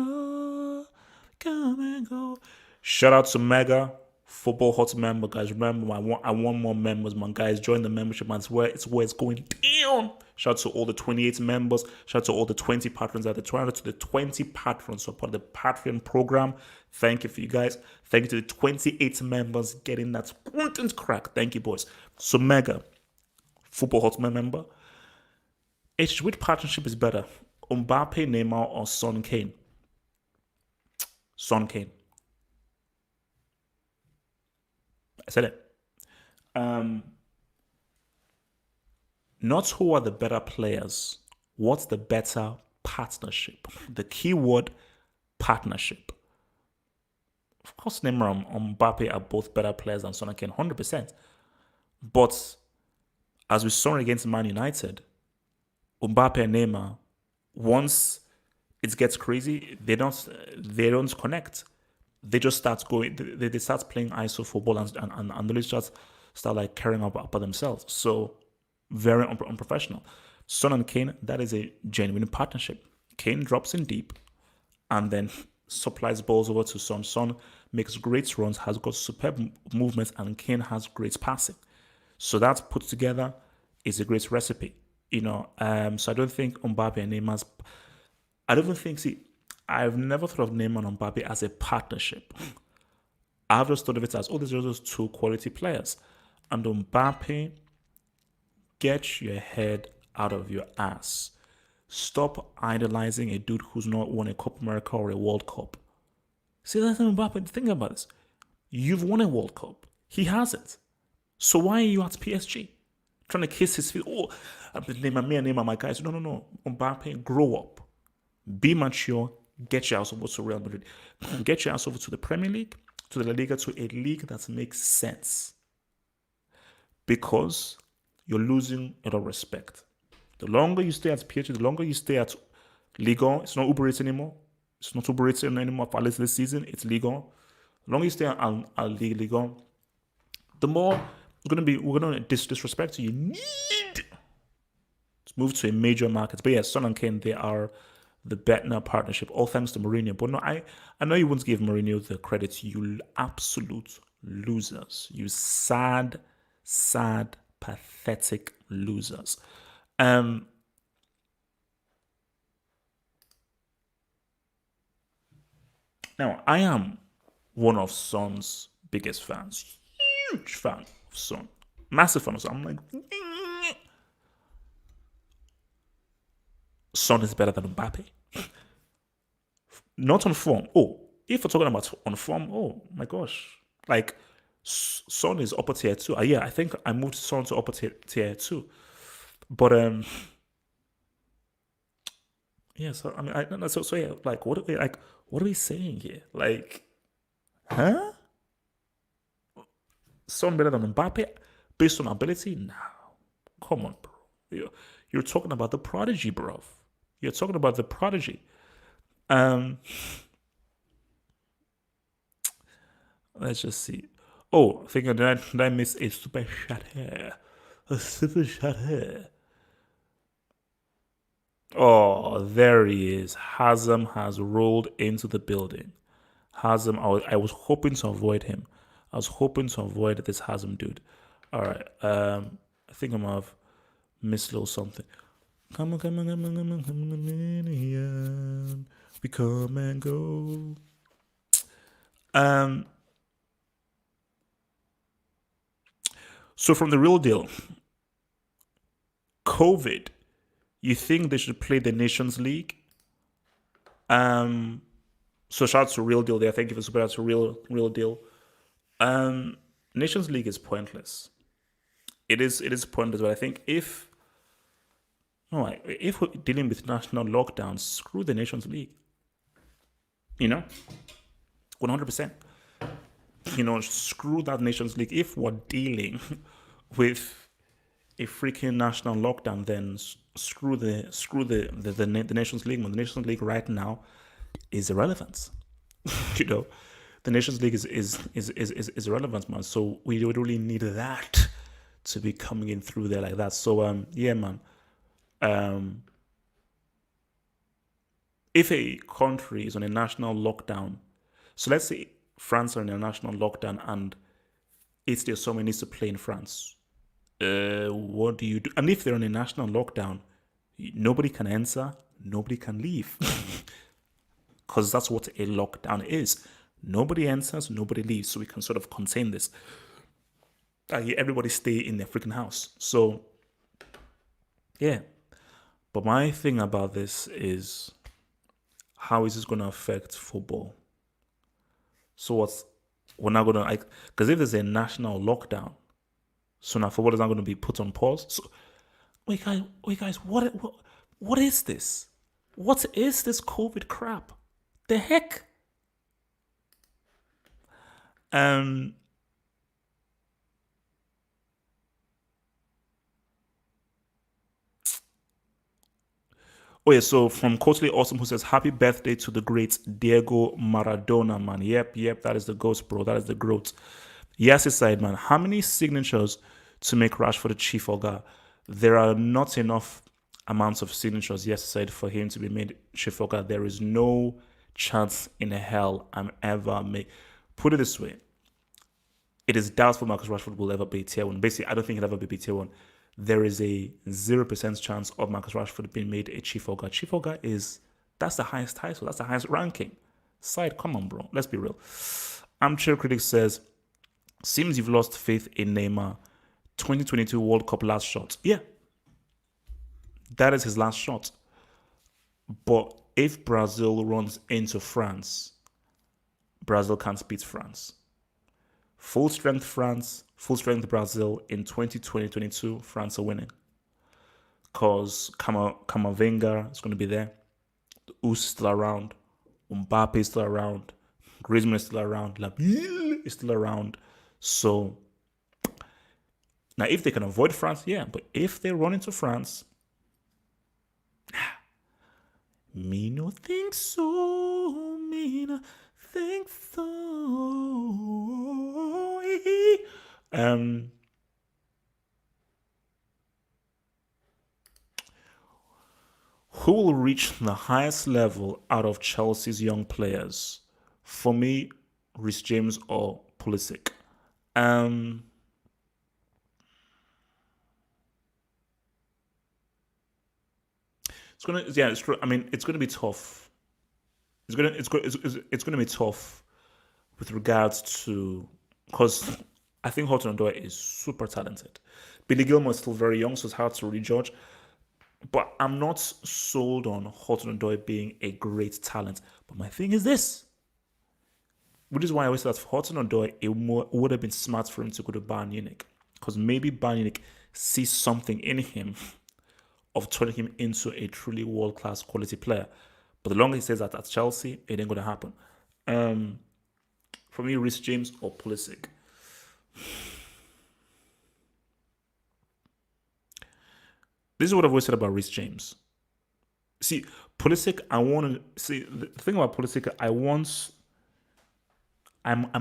go. Shout out to Mega, Football Hot member, guys. Remember, I want more members, man. Guys, join the membership, man. It's where it's going down. Shout out to all the 28 members. Shout out to all the 20 patrons out there. Shout out to the 20 patrons who are part of the Patreon program. Thank you for you guys. Thank you to the 28 members getting that content crack. Thank you, boys. So, Mega, Football Hot member. Which partnership is better? Mbappe, Neymar, or Son Kane? Son Kane. I said it. Not who are the better players. What's the better partnership? The key word, partnership. Of course, Neymar and Mbappe are both better players than Son and Kane, 100%. But as we saw against Man United, Mbappe and Neymar, once it gets crazy, they don't connect. They just start going. They start playing ISO football and they just start like caring about themselves. So very unprofessional. Son and Kane, that is a genuine partnership. Kane drops in deep, and then supplies balls over to Son. Son makes great runs, has got superb movements, and Kane has great passing. So that's put together. is a great recipe. So I don't think Mbappe and Neymar's. I don't even think. See, I've never thought of Neymar and Mbappe as a partnership. I've just thought of it as, these are just two quality players. And Mbappe, get your head out of your ass. Stop idolizing a dude who's not won a Copa America or a World Cup. See, that's Mbappe. Think about this. You've won a World Cup. He hasn't. So why are you at PSG? Trying to kiss his feet. Oh, Neymar, me and Neymar, my guys. No. Mbappe, grow up. Be mature. Get your ass over to Real Madrid. Get your ass over to the Premier League, to the La Liga, to a league that makes sense. Because you're losing a lot of respect. The longer you stay at PSG, the longer you stay at Liga, it's not Uber Eats anymore. It's not Uber Eats anymore for at least this season. It's Liga. The longer you stay at Liga, the more we're gonna disrespect you. You need to move to a major market. But yeah, Son and Kane, they are the better partnership. All thanks to Mourinho. But no, I know you won't give Mourinho the credit. You absolute losers. You sad, pathetic losers. Now, I am one of Son's biggest fans. Huge fan of Son. Massive fan of Son. I'm like, Son is better than Mbappe. Not on form. If we're talking about on form, oh my gosh. Like, Son is upper tier 2. Yeah, I think I moved Son to upper tier 2. But yeah. So I mean, so yeah. Like, what are we saying here? Like, huh? Son better than Mbappe based on ability? No, come on, bro. You're talking about the prodigy, bro. You're talking about the prodigy. Let's just see. I think did I miss a super shot here? A super shot here. Oh, there he is. Hazem has rolled into the building. Hazem, I was hoping to avoid him. I was hoping to avoid this Hazem dude. All right. I think I might have missed a little something. Come on, minion. We come and go. So from the real deal, COVID, you think they should play the Nations League? So shout out to Real Deal there. Thank you for super out to Real Deal. Nations League is pointless. It is pointless, but I think if we're dealing with national lockdowns, screw the Nations League. 100%. Screw that Nations League. If we're dealing with a freaking national lockdown, then screw the Nations League. The Nations League right now is irrelevant. The Nations League is irrelevant, man. So we would really need that to be coming in through there like that. So yeah, man. If a country is on a national lockdown, so let's say France are in a national lockdown and it's their summer needs to play in France. What do you do? And if they're on a national lockdown, nobody can enter, nobody can leave. Because that's what a lockdown is. Nobody enters, nobody leaves. So we can sort of contain this. Everybody stay in their freaking house. So, yeah. But my thing about this is, how is this going to affect football? So we're not going to, because if there's a national lockdown, so now football is not going to be put on pause. So, wait guys, what is this? What is this COVID crap? The heck? Oh yeah, so from Coatley Awesome, who says, happy birthday to the great Diego Maradona, man. Yep, that is the ghost, bro. That is the growth. Yes, side, man. How many signatures to make Rashford a chief Oga? There are not enough amounts of signatures, yes, side, for him to be made chief Oga. There is no chance in hell I'm ever make. Put it this way. It is doubtful Marcus Rashford will ever be tier 1. Basically, I don't think he'll ever be tier 1. there is a 0% chance of Marcus Rashford being made a chief ogre. Chief ogre that's the highest title. That's the highest ranking. Side, come on, bro. Let's be real. Armchair Critic says, seems you've lost faith in Neymar. 2022 World Cup last shot. Yeah. That is his last shot. But if Brazil runs into France, Brazil can't beat France. Full strength France, full strength Brazil in 2022, France are winning. Because Camavinga is going to be there. Us still around. Mbappe is still around. Griezmann is still around. Labille is still around. So, now if they can avoid France, yeah. But if they run into France, me no think so. Me no think so. Who will reach the highest level out of Chelsea's young players? For me, Reece James or Pulisic. It's gonna be tough. It's gonna be tough with regards to, because I think Hudson-Odoi is super talented. Billy Gilmour is still very young, so it's hard to really judge. But I'm not sold on Hudson-Odoi being a great talent. But my thing is this, which is why I always said that for Hudson-Odoi, it would have been smart for him to go to Bayern Munich, because maybe Bayern Munich sees something in him of turning him into a truly world-class quality player. But the longer he stays at Chelsea, it ain't going to happen. For me, Reece James or Pulisic. This is what I've always said about Reece James. See, Pulisic, the thing about Pulisic, I'm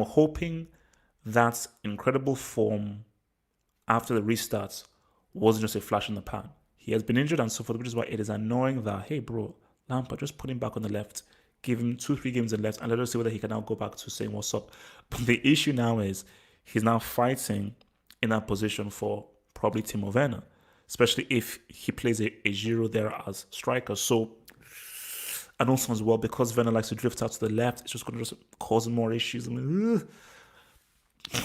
hoping that incredible form after the restarts wasn't just a flash in the pan. He has been injured and so forth, which is why it is annoying that, hey, bro, Lampard, just put him back on the left, give him 2-3 games on the left, and let us see whether he can now go back to saying what's up. But the issue now is he's now fighting in that position for probably Timo Werner, especially if he plays a Giroud there as striker. So, and also as well, because Werner likes to drift out to the left, it's just going to cause more issues.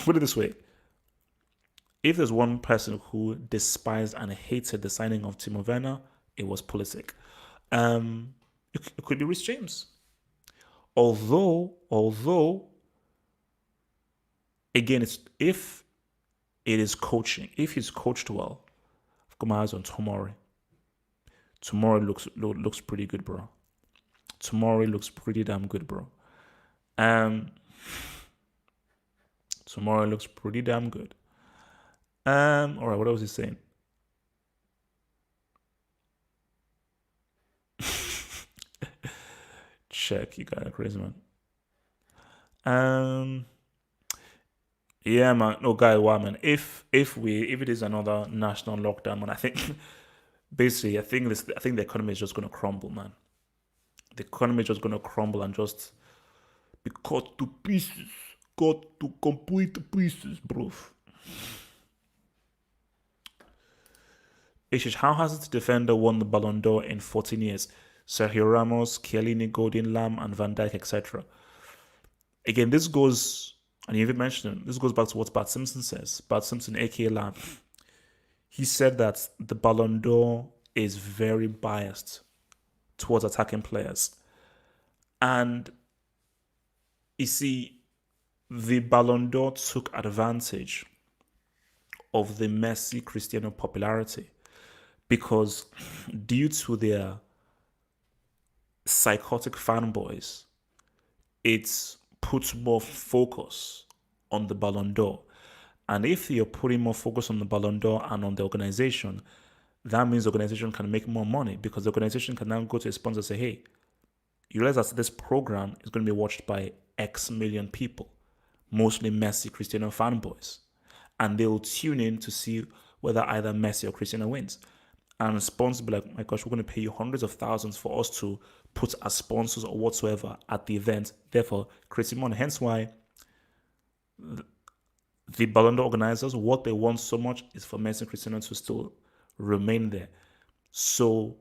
Put it this way. If there's one person who despised and hated the signing of Timo Werner, it was Pulisic. It could be Reece James. Although, again, if it is coaching, if he's coached well, I've got my eyes on Tomori. Tomori looks pretty good, bro. Tomori looks pretty damn good, bro. Tomori looks pretty damn good. All right, what else is he saying? Check, you guys are crazy, man. Yeah, man. No, guy, wow, man. If it is another national lockdown, man, I think basically, I think the economy is just gonna crumble, man. The economy is just gonna crumble and just be cut to pieces, cut to complete pieces, bro. Ishish, how has the defender won the Ballon d'Or in 14 years? Sergio Ramos, Chiellini, Godin, Lam, and Van Dijk, etc. Again, this goes, and you even mentioned it, this goes back to what Bart Simpson says. Bart Simpson, aka Lam, he said that the Ballon d'Or is very biased towards attacking players. And you see, the Ballon d'Or took advantage of the Messi Cristiano popularity, because due to their psychotic fanboys, it puts more focus on the Ballon d'Or. And if you're putting more focus on the Ballon d'Or and on the organization, that means the organization can make more money, because the organization can now go to a sponsor and say, hey, you realize that this program is going to be watched by X million people, mostly Messi Cristiano fanboys. And they'll tune in to see whether either Messi or Cristiano wins. And sponsors will be like, my gosh, we're going to pay you hundreds of thousands for us to put as sponsors or whatsoever at the event, therefore creating money. Hence why the Ballon d'Or organizers, what they want so much is for Messi and Cristiano to still remain there. So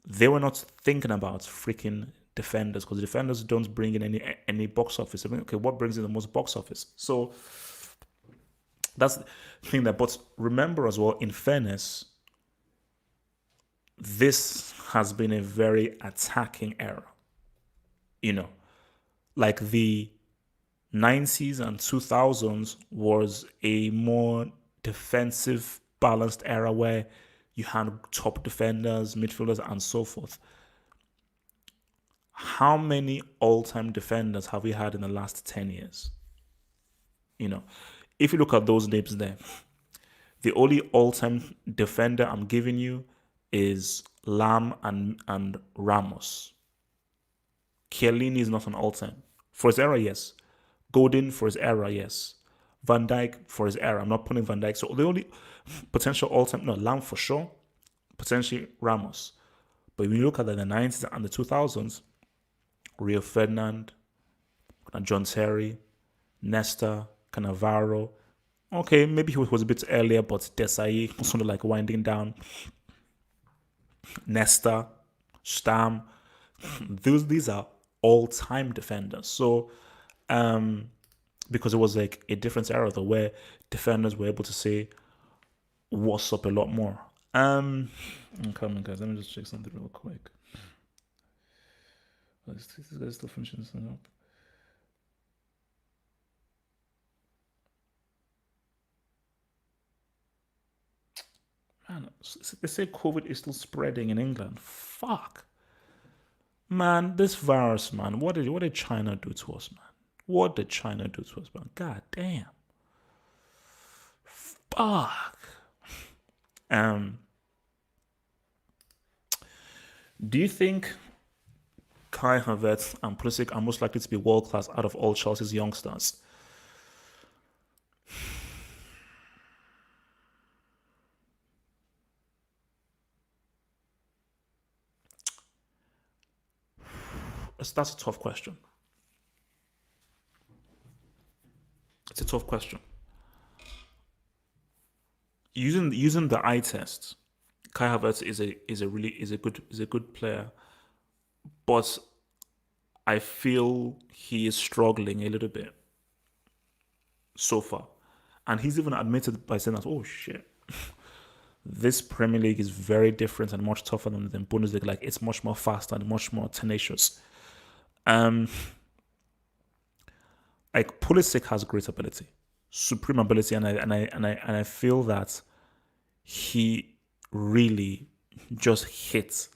they were not thinking about freaking defenders, because the defenders don't bring in any box office. I mean, okay, what brings in the most box office? So that's the thing that. But remember as well, in fairness, this has been a very attacking era. You know, like the 90s and 2000s was a more defensive, balanced era where you had top defenders, midfielders, and so forth. How many all-time defenders have we had in the last 10 years? You know, if you look at those names there, the only all-time defender I'm giving you is Lam and Ramos. Chiellini is not an all-time. For his era, yes. Godin for his era, yes. Van Dijk for his era. I'm not putting Van Dijk. So the only potential all-time, no, Lam for sure. Potentially Ramos. But when you look at the 90s and the 2000s, Rio Ferdinand, John Terry, Nesta, Cannavaro. Okay, maybe he was a bit earlier, but Desai was sort of like winding down. Nesta, Stam. These are all-time defenders. So, because it was like a different era though, where defenders were able to say what's up a lot more. Come on, guys. Let me just check something real quick. This guy's still finishing this thing up. Man, they say COVID is still spreading in England. Fuck. Man, this virus, man. What did China do to us, man? What did China do to us, man? God damn. Fuck. Do you think Kai Havertz and Pulisic are most likely to be world class out of all Chelsea's youngsters? That's a tough question. It's a tough question. Using the eye test, Kai Havertz is a good player, but I feel he is struggling a little bit so far, and he's even admitted by saying that, "Oh shit, this Premier League is very different and much tougher than Bundesliga. Like it's much more fast and much more tenacious." Like Pulisic has great ability, supreme ability, and I feel that he really just hits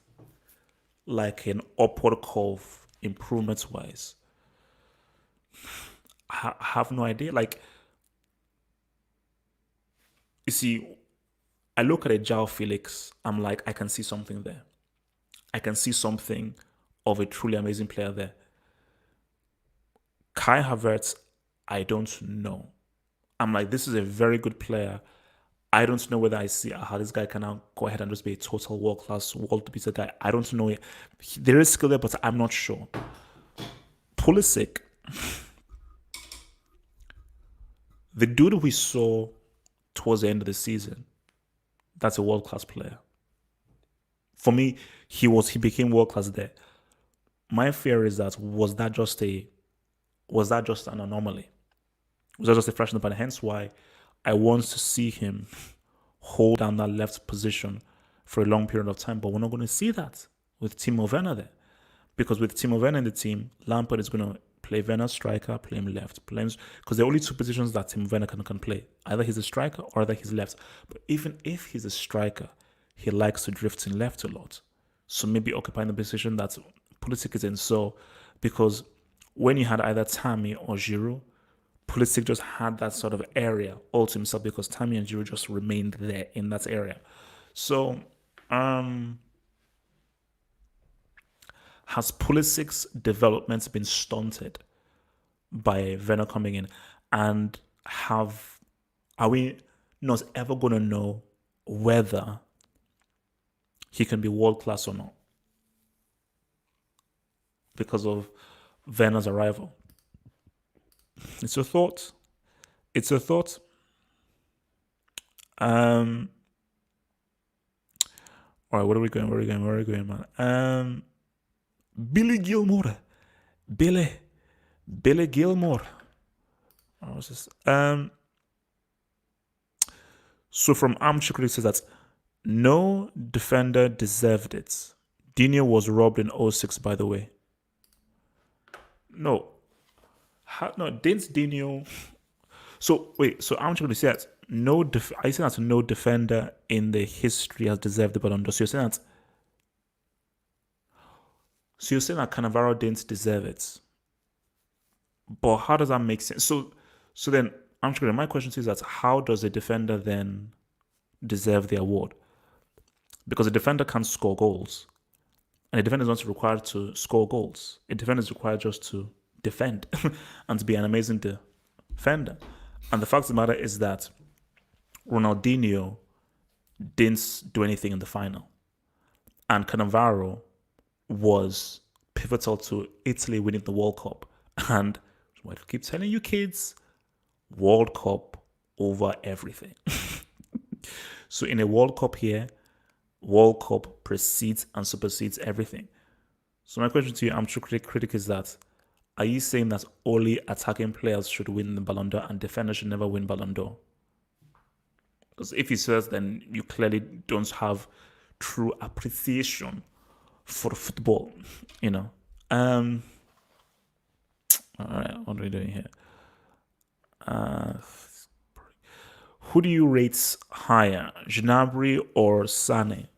like an upward curve improvements wise. I have no idea. Like you see, I look at a Jao Felix, I'm like, I can see something there. I can see something of a truly amazing player there. Kai Havertz, I don't know. I'm like, this is a very good player. I don't know whether I see how this guy can now go ahead and just be a total world-class, world-beater guy. I don't know. There is skill there, but I'm not sure. Pulisic, the dude we saw towards the end of the season, that's a world-class player. For me, he became world-class there. My fear is that was that just an anomaly? Was that just a flash in the pan? Hence why I want to see him hold down that left position for a long period of time. But we're not going to see that with Timo Werner there. Because with Timo Werner in the team, Lampard is going to play Werner striker, play him left. Because there are only two positions that Timo Werner can play. Either he's a striker or either he's left. But even if he's a striker, he likes to drift in left a lot. So maybe occupying the position that Pulisic is in. So because when you had either Tammy or Giroud, Pulisic just had that sort of area all to himself because Tammy and Giroud just remained there in that area. So, has Pulisic's development been stunted by Werner coming in? And are we not ever going to know whether he can be world class or not because of Werner's arrival? It's a thought. It's a thought. Um, all right, where are we going? Where are we going? Where are we going, man? Billy Gilmore. Billy Gilmore. What was this? So from Armchair Critic says that no defender deserved it. Dino was robbed in '06, by the way. No. No, didn't Dino... So, wait, so Armchair Critic says that I say that no defender in the history has deserved the Ballon d'Or. So you're saying that Cannavaro didn't deserve it. But how does that make sense? So then, my question is that how does a defender then deserve the award? Because a defender can't score goals. And a defender is not required to score goals. A defender is required just to defend and to be an amazing defender. And the fact of the matter is that Ronaldinho didn't do anything in the final. And Cannavaro was pivotal to Italy winning the World Cup. And what I keep telling you kids, World Cup over everything. So in a World Cup here, World Cup precedes and supersedes everything. So my question to you, I'm true critic, is that are you saying that only attacking players should win the Ballon d'Or and defenders should never win Ballon d'Or? Because if he says, then you clearly don't have true appreciation for football, you know. All right, what are we doing here? Who do you rate higher, Gnabry or Sane?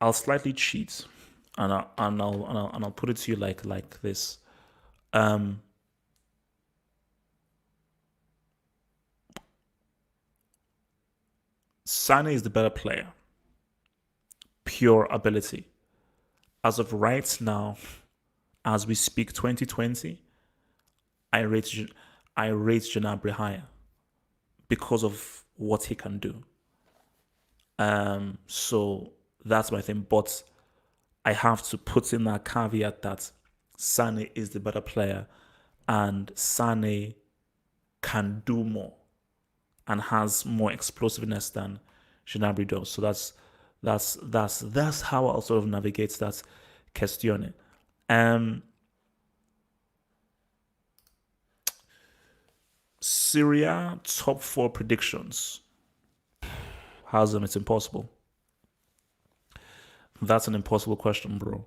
I'll slightly cheat, and I'll put it to you like this. Sane is the better player. Pure ability. As of right now, as we speak, 2020, I rate Gnabry higher because of what he can do. So that's my thing. But I have to put in that caveat that Sane is the better player, and Sane can do more and has more explosiveness than Gnabry does. So that's how I'll sort of navigate that question. Serie A top 4 predictions. How's them? It's impossible. That's an impossible question, bro.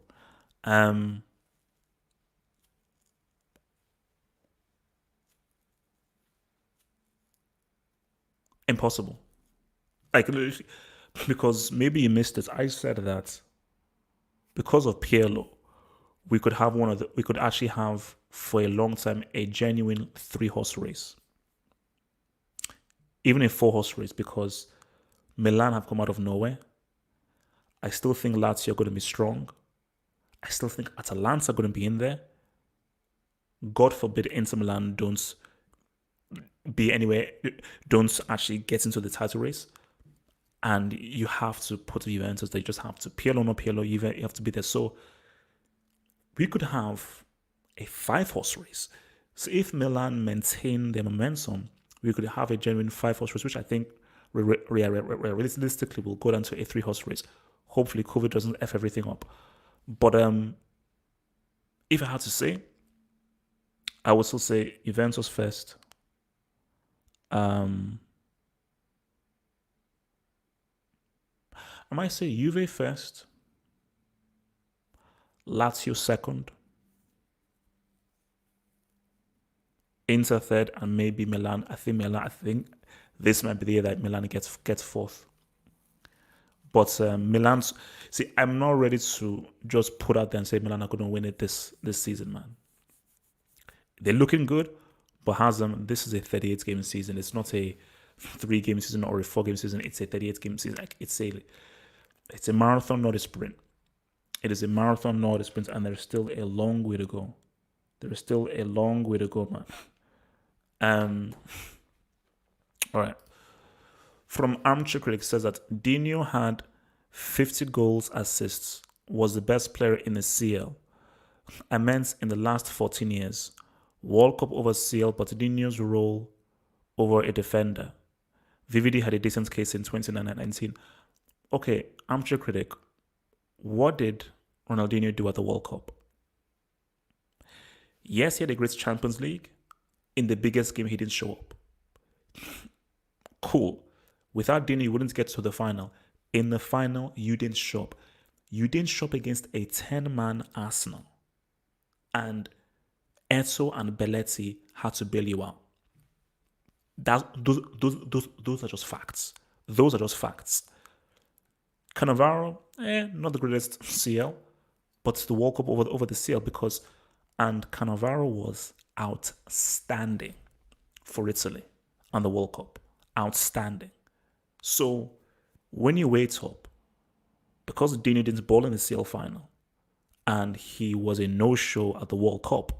Impossible. Like, because maybe you missed it. I said that because of Pirlo, we could actually have for a long time a genuine 3-horse race. Even a 4-horse race, because Milan have come out of nowhere. I still think Lazio are going to be strong. I still think Atalanta are going to be in there. God forbid Inter Milan don't actually get into the title race. And you have to put Juventus, they just have to. Pirlo, no Pirlo, you have to be there. So we could have a 5-horse race. So if Milan maintain their momentum, we could have a genuine 5-horse race, which I think realistically will go down to a 3-horse race. Hopefully COVID doesn't F everything up. But if I had to say, I would still say Juventus first. I might say Juve first, Lazio second, Inter third, and maybe Milan. I think this might be the year that Milan gets fourth. But Milan's... See, I'm not ready to just put out there and say Milan are going to win it this season, man. They're looking good, but this is a 38-game season. It's not a 3-game season or a 4-game season. It's a 38-game season. Like, it's a marathon, not a sprint. It is a marathon, not a sprint, and there's still a long way to go. There is still a long way to go, man. All right. From Armchair Critic says that Dino had 50 goals, assists, was the best player in the CL. I meant in the last 14 years. World Cup over CL, Pochettino's role over a defender. VVD had a decent case in 2019. Okay, armchair critic. What did Ronaldinho do at the World Cup? Yes, he had a great Champions League. In the biggest game, he didn't show up. Cool. Without Dino, you wouldn't get to the final. In the final, you didn't show up. You didn't show up against a 10-man Arsenal. And Eto and Belletti had to bail you out. Those are just facts. Those are just facts. Cannavaro, not the greatest CL, but the World Cup over the CL and Cannavaro was outstanding for Italy on the World Cup. Outstanding. So when you wait up, because Dino didn't ball in the CL final and he was a no-show at the World Cup,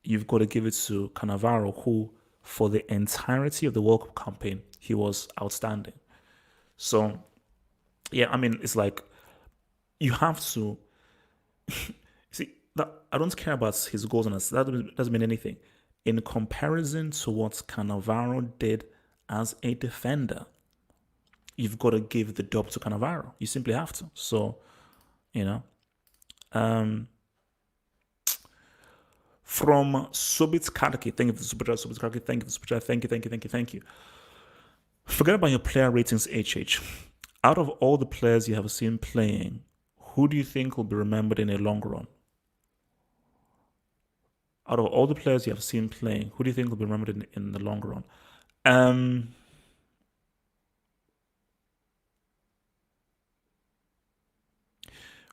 you've got to give it to Cannavaro, who for the entirety of the World Cup campaign, he was outstanding. So, yeah, I mean, it's like you have to see that I don't care about his goals and that doesn't mean anything. In comparison to what Cannavaro did as a defender, you've got to give the dub to Cannavaro. You simply have to. So, from Subit Karki, thank you for the super chat. Subit Karki, thank you for the super chat. Thank you. Forget about your player ratings, HH. Out of all the players you have seen playing, who do you think will be remembered in a long run? Out of all the players you have seen playing, who do you think will be remembered in the long run?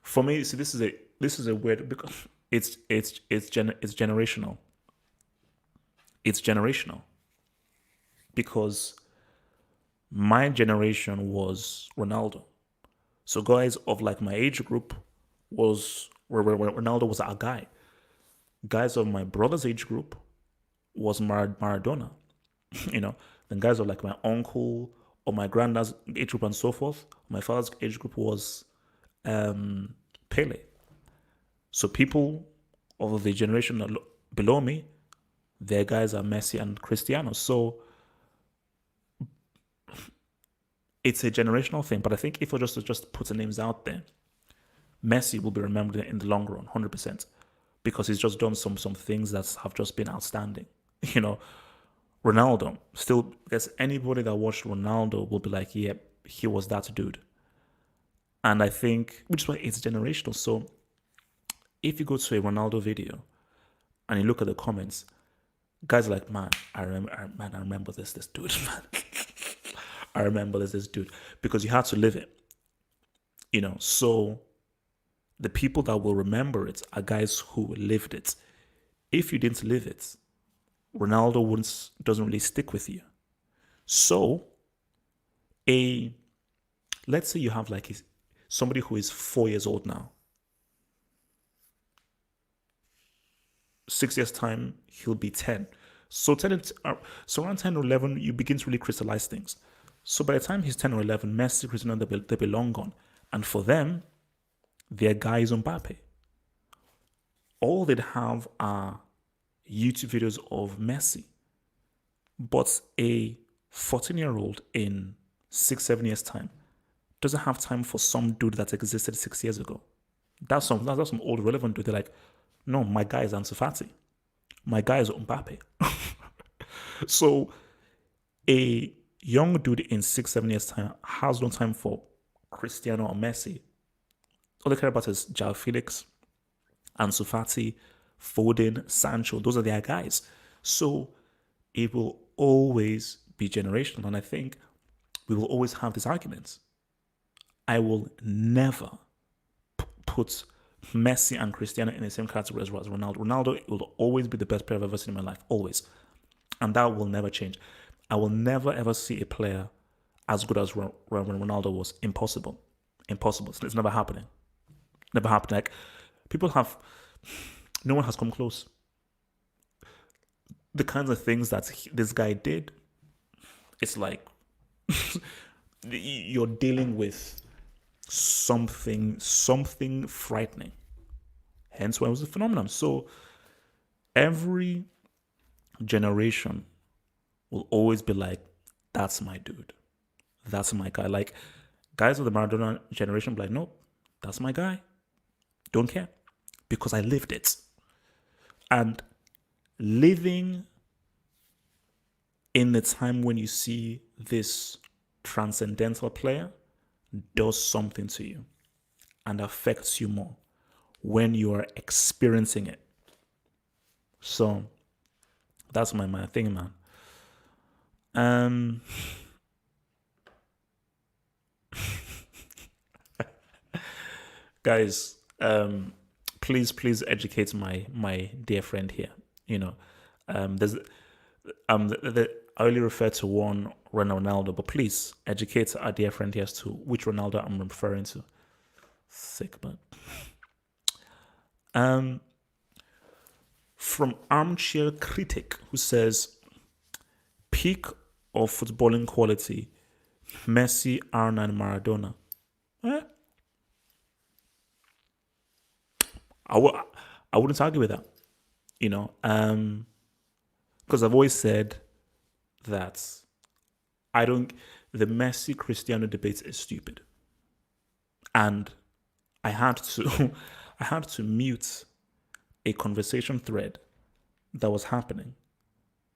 For me, see, this is a weird, because it's generational. It's generational because my generation was Ronaldo. So guys of like my age group was where Ronaldo was our guy. Guys of my brother's age group was Maradona. Then guys of like my uncle or my granddad's age group and so forth. My father's age group was Pele. So people of the generation below me, their guys are Messi and Cristiano. So it's a generational thing. But I think if I just put the names out there, Messi will be remembered in the long run, 100%, because he's just done some things that have just been outstanding. Ronaldo, still, there's anybody that watched Ronaldo will be like, yeah, he was that dude. And I think, which is why it's generational. So if you go to a Ronaldo video and you look at the comments, guys are like, man, I remember this dude, man. I remember this dude, because you had to live it. So the people that will remember it are guys who lived it. If you didn't live it, Ronaldo doesn't really stick with you. So let's say you have like somebody who is 4 years old now. 6 years time, he'll be 10. So around 10 or 11, you begin to really crystallize things. So by the time he's 10 or 11, Messi, Cristiano, they'll be long gone. And for them, their guy is Mbappe. All they'd have are YouTube videos of Messi. But a 14-year-old in 6-7 years time doesn't have time for some dude that existed 6 years ago. That's some old relevant dude. They're like, no, my guy is Ansu Fati. My guy is Mbappe. So a young dude in 6-7 years time has no time for Cristiano or Messi. All they care about is João Felix, Ansu Fati, Foden, Sancho. Those are their guys. So it will always be generational. And I think we will always have these arguments. I will never put Messi and Cristiano in the same category as Ronaldo. Ronaldo will always be the best player I've ever seen in my life. Always. And that will never change. I will never ever see a player as good as Ronaldo was. Impossible. It's never happening. Never happened. Like, no one has come close. The kinds of things that this guy did, it's like you're dealing with something frightening. Hence why it was a phenomenon. So every generation will always be like, that's my dude. That's my guy. Like, guys of the Maradona generation be like, nope, that's my guy. Don't care. Because I lived it. And living in the time when you see this transcendental player does something to you and affects you more when you are experiencing it. So that's my thing, man. Guys, please educate my dear friend here. You know, there's I only refer to one Ronaldo, but please educate our dear friend here as to which Ronaldo I'm referring to. Sick, but from Armchair Critic, who says, peak of footballing quality, Messi, Arna, and Maradona. I wouldn't argue with that, you know, because I've always said that the Messi Cristiano debate is stupid, and I had to I had to mute a conversation thread that was happening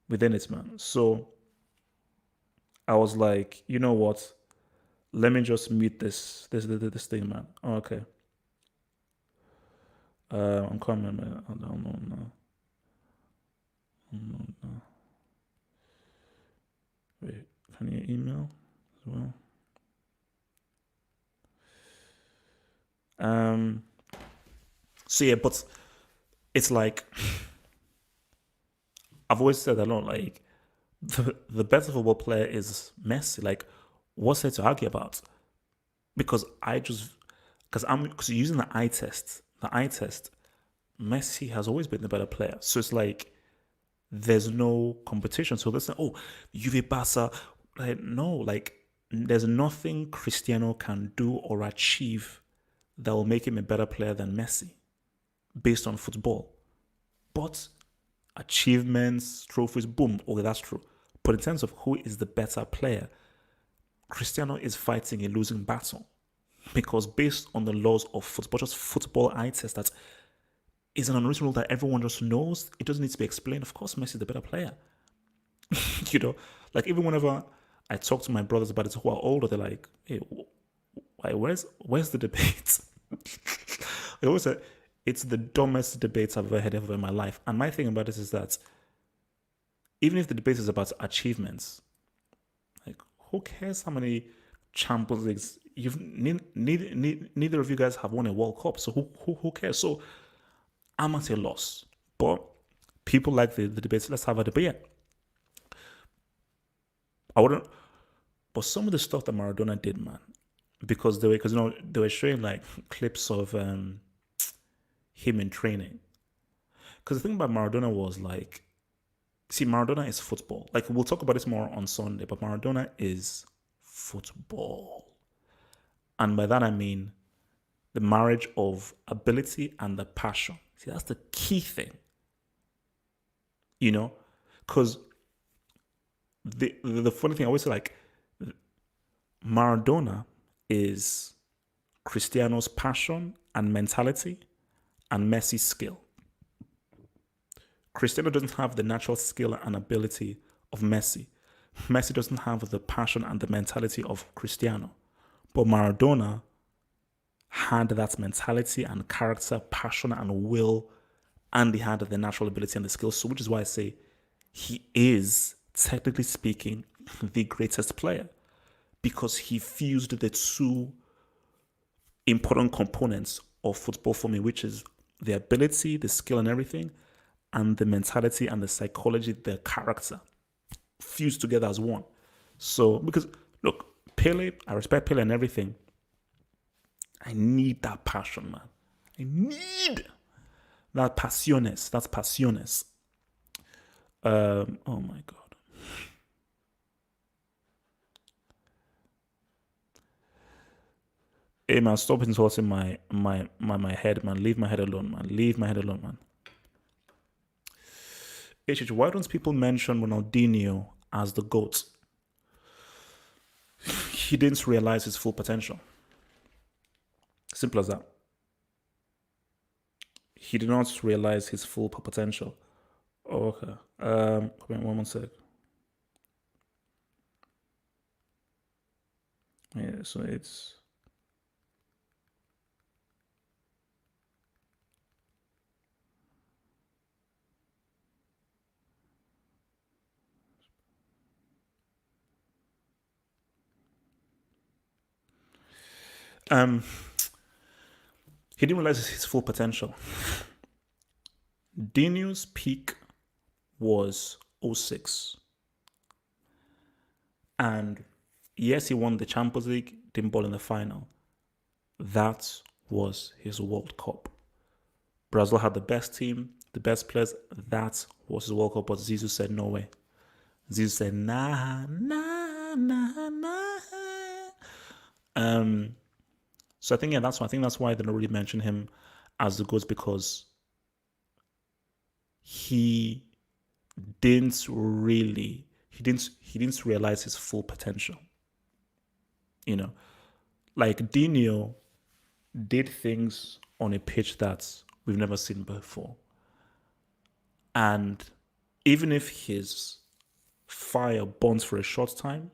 within it, man. So I was like, you know what? Let me just mute this thing, man. Oh, okay. I'm coming, man. I don't know now. Wait, can you email as well? So yeah, but it's like I've always said a lot. Like the better football player is Messi. Like, what's there to argue about? Because because using the eye test. The eye test, Messi has always been the better player. So it's like there's no competition. So there's Juve Barca. Like, no, like there's nothing Cristiano can do or achieve that will make him a better player than Messi based on football. But achievements, trophies, boom, okay, that's true. But in terms of who is the better player, Cristiano is fighting a losing battle. Because based on the laws of football, just football eye test, that is an unwritten rule that everyone just knows. It doesn't need to be explained. Of course, Messi is the better player. You know, like even whenever I talk to my brothers about it who are older, they're like, hey, where's the debate? I always say it's the dumbest debate I've ever had in my life. And my thing about this is that even if the debate is about achievements, like who cares how many Champions Leagues neither of you guys have won a World Cup, so who cares? So I'm at a loss. But people like the debates. Let's have a debate. I wouldn't. But some of the stuff that Maradona did, man, because they were showing like clips of him in training. Because the thing about Maradona was like, see, Maradona is football. Like we'll talk about this more on Sunday, but Maradona is football, and by that I mean the marriage of ability and the passion. See, that's the key thing. You know, because the funny thing I always say, like, Maradona is Cristiano's passion and mentality and Messi's skill. Cristiano doesn't have the natural skill and ability of Messi. Messi doesn't have the passion and the mentality of Cristiano. But Maradona had that mentality and character, passion and will, and he had the natural ability and the skills. So which is why I say he is, technically speaking, the greatest player, because he fused the two important components of football for me, which is the ability, the skill and everything, and the mentality and the psychology, the character, fused together as one. So, because, look, Pele, I respect Pele and everything. I need that passion, man. I need that pasiones. That's pasiones. Oh my God. Hey man, stop insulting my head, man. Leave my head alone, man. Leave my head alone, man. Why don't people mention Ronaldinho as the GOAT? He didn't realize his full potential. Simple as that. He did not realize his full potential. Oh, okay. Wait, one more sec. Yeah, so it's um he didn't realize his full potential. Dino's peak was '06, and yes, he won the Champions League, didn't ball in the final. That was his World Cup. Brazil had the best team, the best players. That was his World Cup. But Zizou said no way. Zizou said nah, nah, nah, nah. So I think that's why they don't really mention him as the GOAT, because he didn't realize his full potential. You know, like Dino did things on a pitch that we've never seen before. And even if his fire burns for a short time,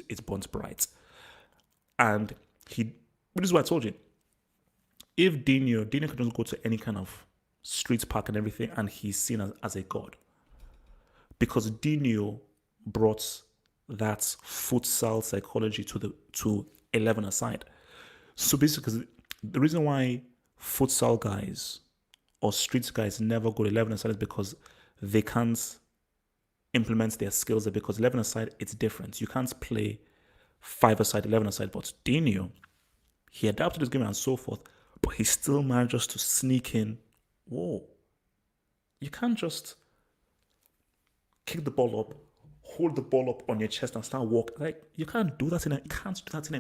it burns bright. And this is what I told you. If Dino could just go to any kind of street park and everything, and he's seen as a god. Because Dino brought that futsal psychology to 11 aside. So basically, the reason why futsal guys or street guys never go to 11 aside is because they can't implement their skills there, because 11 aside, it's different. You can't play 5 aside, 11 aside. But Dino, he adapted his game and so forth, but he still manages to sneak in. Whoa. You can't just kick the ball up, hold the ball up on your chest and start walking. Like, you can't do that in a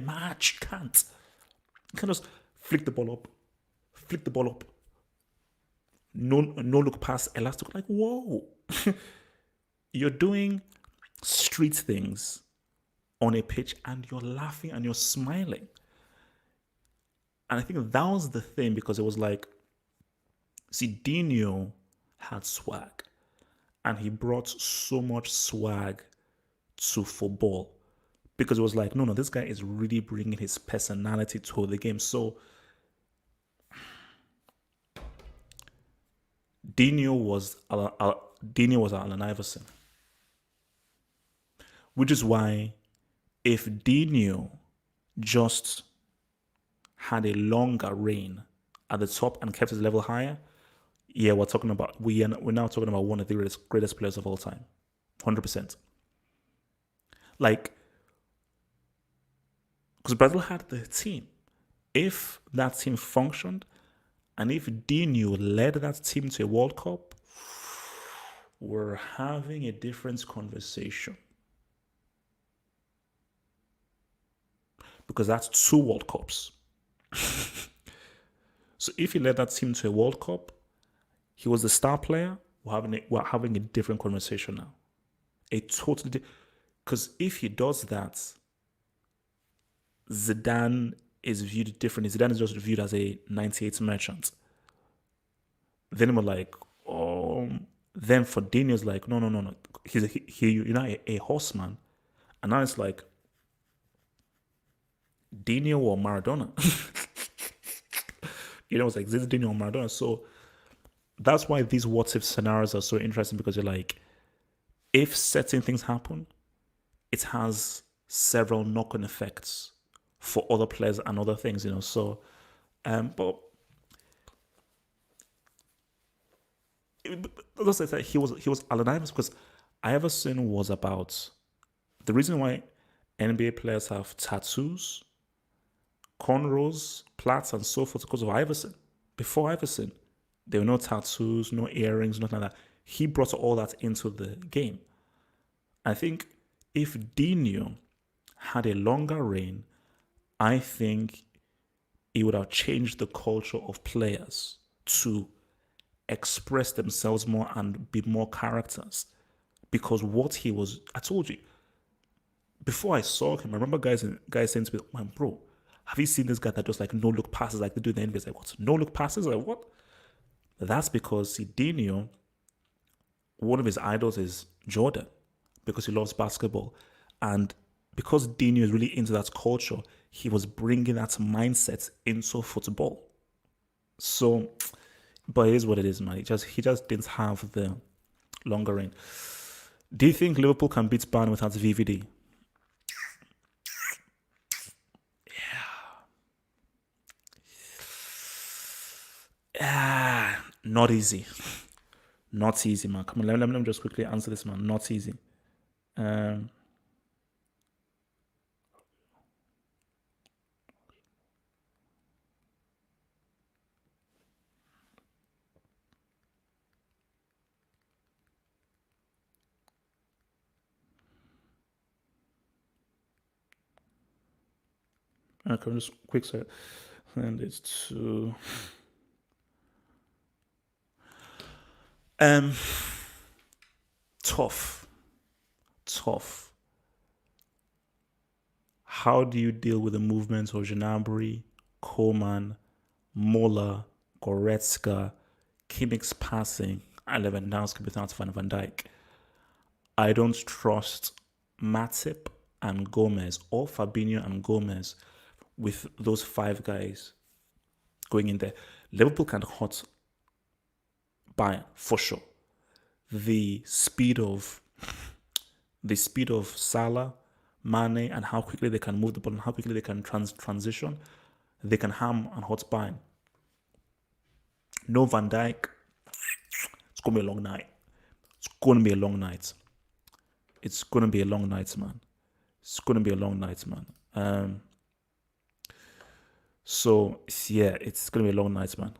match. You can't. You can't just flick the ball up, no look past elastic. Like, whoa. You're doing street things on a pitch and you're laughing and you're smiling. And I think that was the thing, because it was like, see, Dino had swag, and he brought so much swag to football, because it was like, no, this guy is really bringing his personality to the game. So Dino was Allen Iverson, which is why if Dino just had a longer reign at the top and kept his level higher, yeah, we're now talking about one of the greatest players of all time, 100%. Like, because Brazil had the team. If that team functioned, and if Dino led that team to a World Cup, we're having a different conversation. Because that's 2 World Cups. So if he led that team to a World Cup, he was the star player, we're having a different conversation now. A totally because if he does that, Zidane is viewed differently. Zidane is just viewed as a 98 merchant. Then we're like, then for Daniel's like, no. You're not a horseman. And now it's like, Dino or Maradona. It's like, this is Dino or Maradona. So that's why these what if scenarios are so interesting, because you're like, if certain things happen, it has several knock-on effects for other players and other things, So, but let's say he was Allen Iverson, because Iverson was about the reason why NBA players have tattoos, cornrows, plaits, and so forth, because of Iverson. Before Iverson, there were no tattoos, no earrings, nothing like that. He brought all that into the game. I think if Dino had a longer reign I think it would have changed the culture of players to express themselves more and be more characters. Because what he was, I told you, before I saw him, I remember guys saying to me, man, bro, have you seen this guy that does like no look passes like they do in the NBA? It's like, what? No look passes? Like, what? That's because Dino, one of his idols is Jordan because he loves basketball. And because Dino is really into that culture, he was bringing that mindset into football. So, but it is what it is, man. He just didn't have the longer reign. Do you think Liverpool can beat Bayern without VVD? Not easy. Not easy, man. Come on, let me just quickly answer this, man. Not easy. Um, okay, just quick set. And it's to um tough. Tough. How do you deal with the movements of Gnabry, Coman, Mola, Goretzka, Kimmich's passing, and Lewandowski without Van Dijk? I don't trust Matip and Gomez or Fabinho and Gomez with those five guys going in there. Liverpool can hurt Bayern for sure. The speed of Salah, Mane, and how quickly they can move the ball and how quickly they can transition, they can harm and hurt Bayern. No Van Dijk, it's gonna be a long night. It's gonna be a long night. It's gonna be a long night, man. It's gonna be a long night, man. So yeah, it's gonna be a long night, man.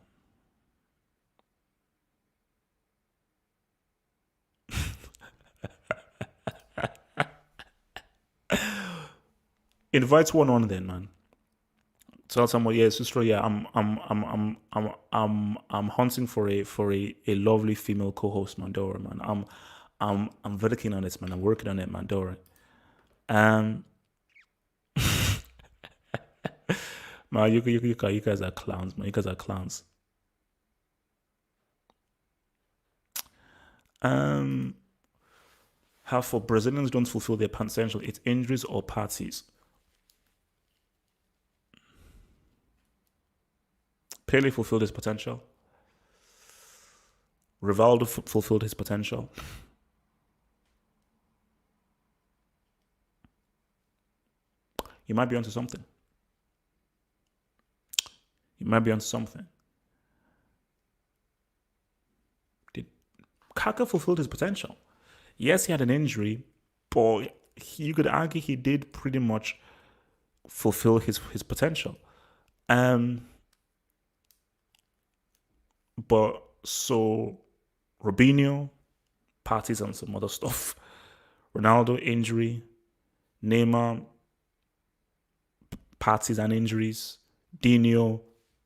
Invite one on then, man. Tell someone, yeah, sister, yeah, I'm hunting for a lovely female co-host, man. Don't worry, man. I'm very keen on this, man. I'm working on it, man. Don't worry. Man, you guys are clowns, man. You guys are clowns. How for Brazilians don't fulfill their potential, it's injuries or parties. Pele fulfilled his potential. Rivaldo fulfilled his potential. You might be onto something. You might be onto something. Did Kaka fulfilled his potential? Yes, he had an injury, but you could argue he did pretty much fulfill his potential. But so Robinho, parties and some other stuff. Ronaldo injury, Neymar parties and injuries, Dino,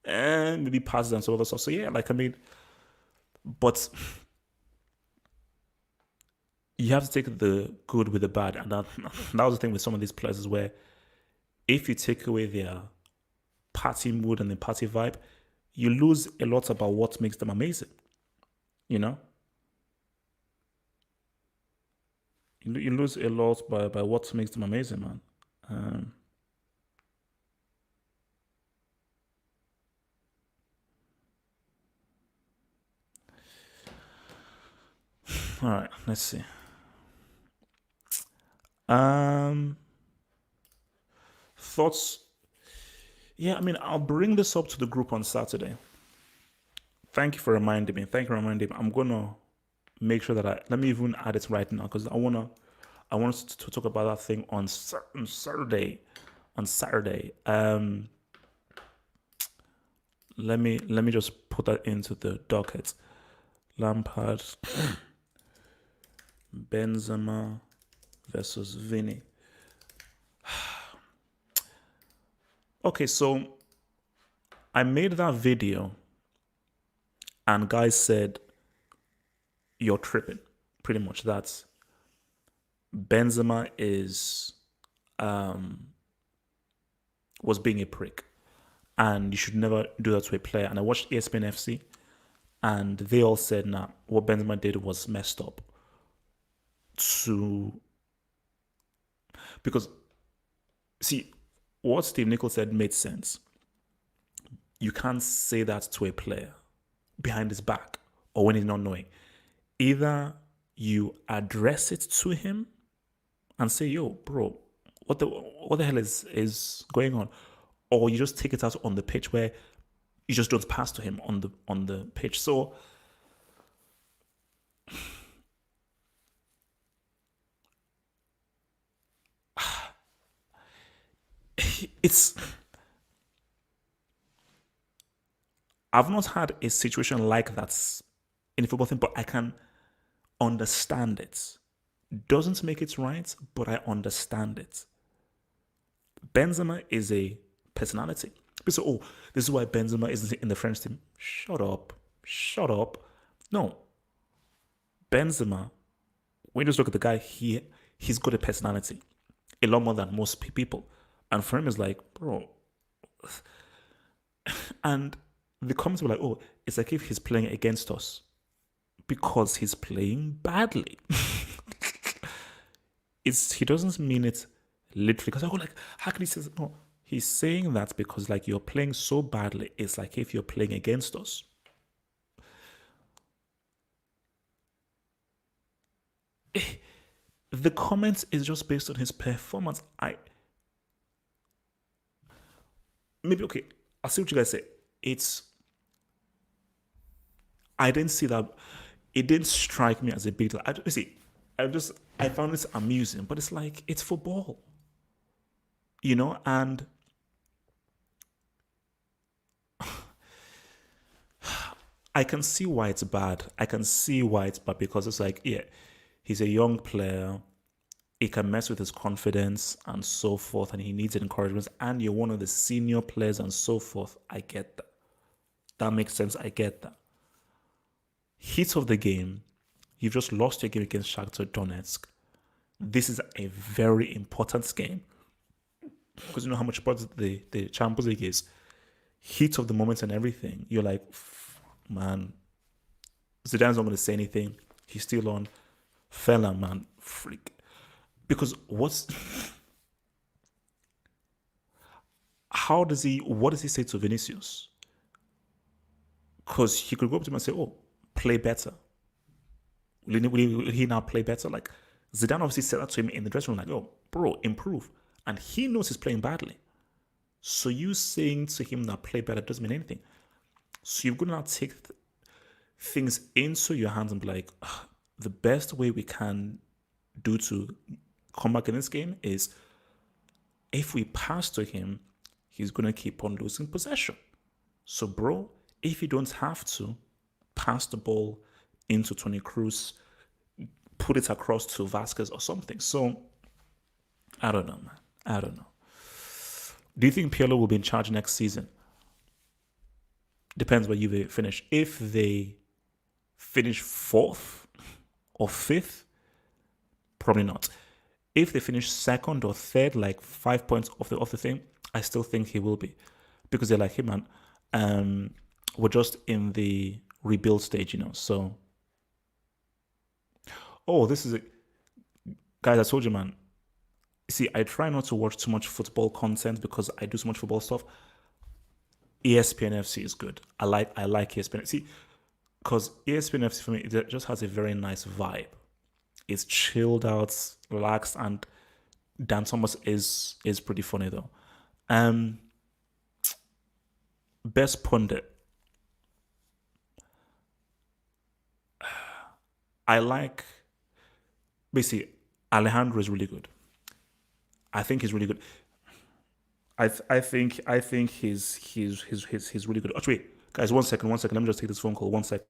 and maybe parties and some other stuff. So yeah, like I mean, but you have to take the good with the bad, and that was the thing with some of these players is where if you take away their party mood and the party vibe, you lose a lot about what makes them amazing. You know, you lose a lot by what makes them amazing, man. All right, let's see. Thoughts? Yeah, I mean, I'll bring this up to the group on Saturday. Thank you for reminding me. Thank you for reminding me. I'm gonna make sure that let me even add it right now because I want us to talk about that thing on Saturday. On Saturday. Let me just put that into the docket. Lampard, Benzema versus Vinny. Okay, so I made that video and guys said, you're tripping. Pretty much that's Benzema is was being a prick. And you should never do that to a player. And I watched ESPN FC and they all said, nah, what Benzema did was messed up. To because see, what Steve Nichols said made sense. You can't say that to a player behind his back or when he's not knowing. Either you address it to him and say, yo, bro, what the hell is going on? Or you just take it out on the pitch where you just don't pass to him on the pitch. So it's I've not had a situation like that in a football thing, but I can understand it. Doesn't make it right, but I understand it. Benzema is a personality. People say, oh, this is why Benzema isn't in the French team. Shut up. Shut up. No. Benzema, when you just look at the guy, he's got a personality. A lot more than most people. And for him, it's like, bro. And the comments were like, oh, it's like if he's playing against us because he's playing badly. He doesn't mean it literally because I go like, how can he say that? No, he's saying that because like you're playing so badly, it's like if you're playing against us. The comments is just based on his performance. Maybe okay, I'll see what you guys say. I didn't see that. It didn't strike me as a big deal. I found this amusing, but it's like it's football, and I can see why it's bad. I can see why it's bad because it's like, yeah, he's a young player. It can mess with his confidence and so forth, and he needs encouragement. And you're one of the senior players and so forth. I get that. That makes sense. I get that. Heat of the game, you've just lost your game against Shakhtar Donetsk. This is a very important game because you know how much important the Champions League is. Heat of the moment and everything. You're like, man, Zidane's not going to say anything. He's still on. Fella, man, freak. Because what does he say to Vinicius? Because he could go up to him and say, oh, play better. Will he now play better? Like, Zidane obviously said that to him in the dressing room, like, oh, bro, improve. And he knows he's playing badly. So you saying to him that play better doesn't mean anything. So you're going to now take things into your hands and be like, the best way we can do to come back in this game is if we pass to him, he's going to keep on losing possession. So, bro, if you don't have to, pass the ball into Tony Cruz, put it across to Vasquez or something. So, I don't know, man. I don't know. Do you think Pirlo will be in charge next season? Depends where you finish. If they finish fourth or fifth, probably not. If they finish second or third, like 5 points off the thing, I still think he will be. Because they're like, hey man, we're just in the rebuild stage, So this is it. Guys, I told you, man. See, I try not to watch too much football content because I do so much football stuff. ESPN FC is good. I like ESPN. See, because ESPN FC for me, it just has a very nice vibe. It's chilled out, relaxed, and Dan Thomas is pretty funny though. Best pundit. I like basically Alejandro is really good. I think he's really good. I think he's really good. Oh, wait, guys, 1 second. Let me just take this phone call. 1 second.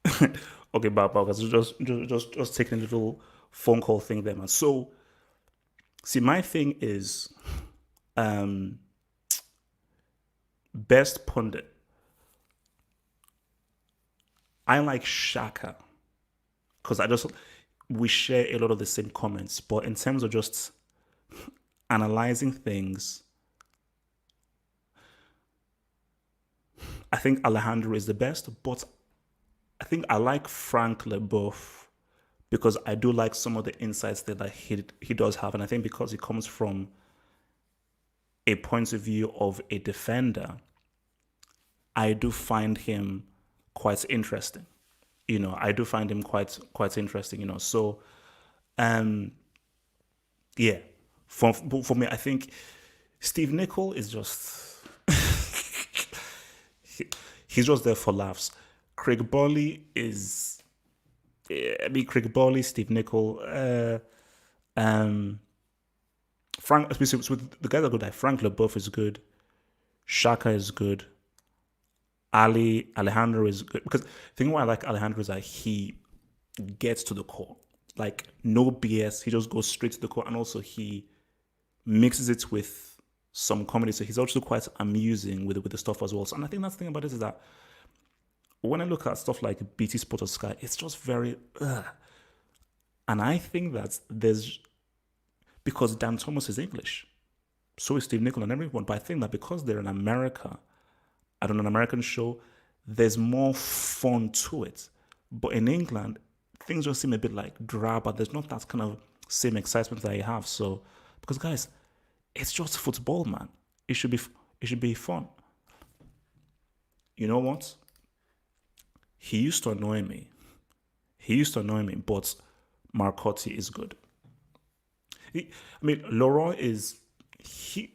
Okay, but just taking a little phone call thing there, man. So, see, my thing is um best pundit. I like Shaka because I just we share a lot of the same comments, but in terms of just analyzing things, I think Alejandro is the best, but I think I like Frank Leboeuf because I do like some of the insights that he does have, and I think because he comes from a point of view of a defender, I do find him quite interesting. I do find him quite interesting. So um, yeah, for me, I think Steve Nicol is just he's just there for laughs. Craig Borley is, I mean, Craig Borley, Steve Nicol, Frank. So the guys are good. Like Frank Leboeuf is good. Shaka is good. Alejandro is good because the thing why I like Alejandro is that he gets to the core, like no BS. He just goes straight to the core, and also he mixes it with some comedy. So he's also quite amusing with the stuff as well. So, and I think that's the thing about this is that when I look at stuff like BT Sport or Sky, it's just very, and I think that there's because Dan Thomas is English, so is Steve Nicol and everyone. But I think that because they're in America, I don't know, an American show, there's more fun to it. But in England, things just seem a bit like drab, but there's not that kind of same excitement that you have. So, because guys, it's just football, man. It should be fun. You know what? He used to annoy me. But Marcotti is good. Laurent is he's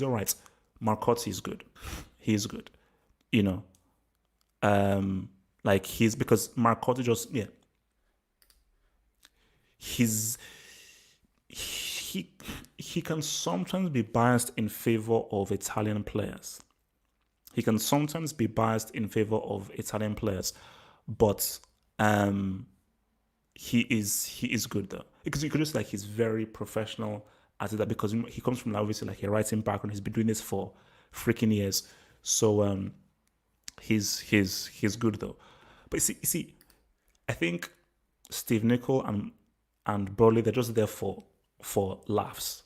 all right. Marcotti is good. He's good. You know. Like he's because Marcotti just he can sometimes be biased in favor of Italian players. But he is good though because you could just like he's very professional at that because he comes from obviously like a writing background. He's been doing this for freaking years, so he's good though. But you see, I think Steve Nicol and Burley, they're just there for laughs.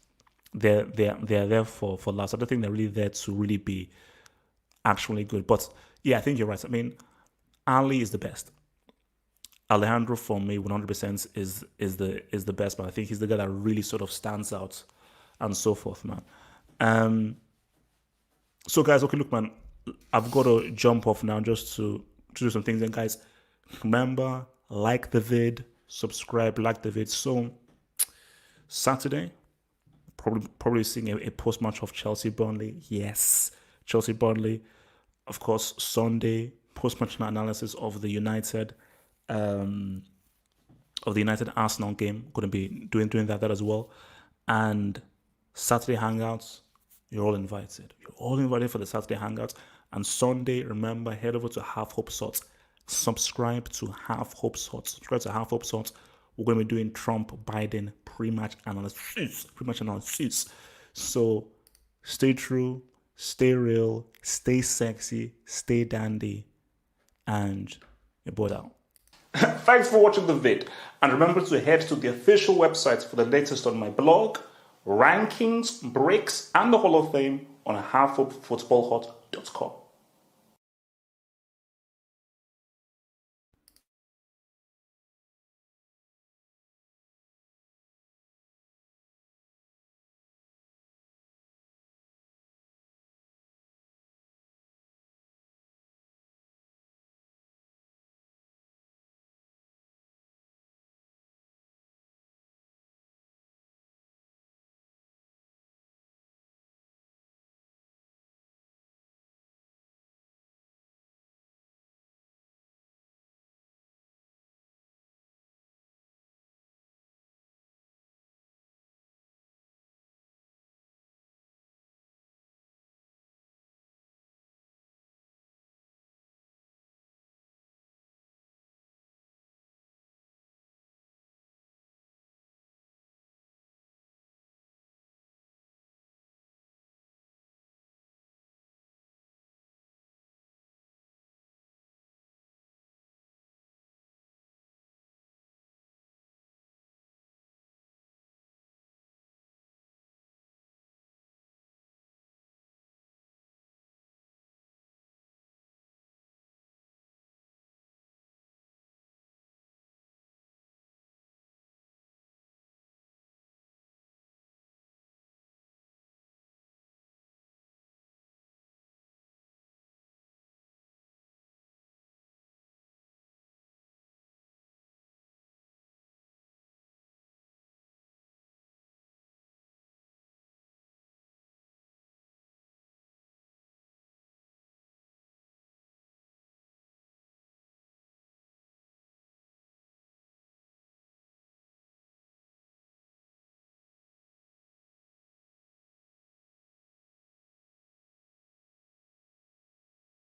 They're there for laughs. I don't think they're really there to really be actually good. But yeah, I think you're right. I mean, Ali is the best. Alejandro for me 100% is the best, but I think he's the guy that really sort of stands out and so forth, man. So guys, okay, look, man, I've got to jump off now just to do some things. And guys, remember, like the vid, subscribe, like the vid. So Saturday, probably seeing a post match of Chelsea Burnley. Yes, Chelsea Burnley. Of course, Sunday post match analysis of the United Arsenal game. Going to be doing that as well. And Saturday hangouts. You're all invited. You're all invited for the Saturday hangouts. And Sunday, remember, head over to Half Hope Sorts. Subscribe to Half Hope Sorts. We're going to be doing Trump-Biden pre-match analysis. So stay true, stay real, stay sexy, stay dandy, and your boy out. Thanks for watching the vid. And remember to head to the official website for the latest on my blog, rankings, breaks, and the Hall of Fame on halfhopefootballhot.com.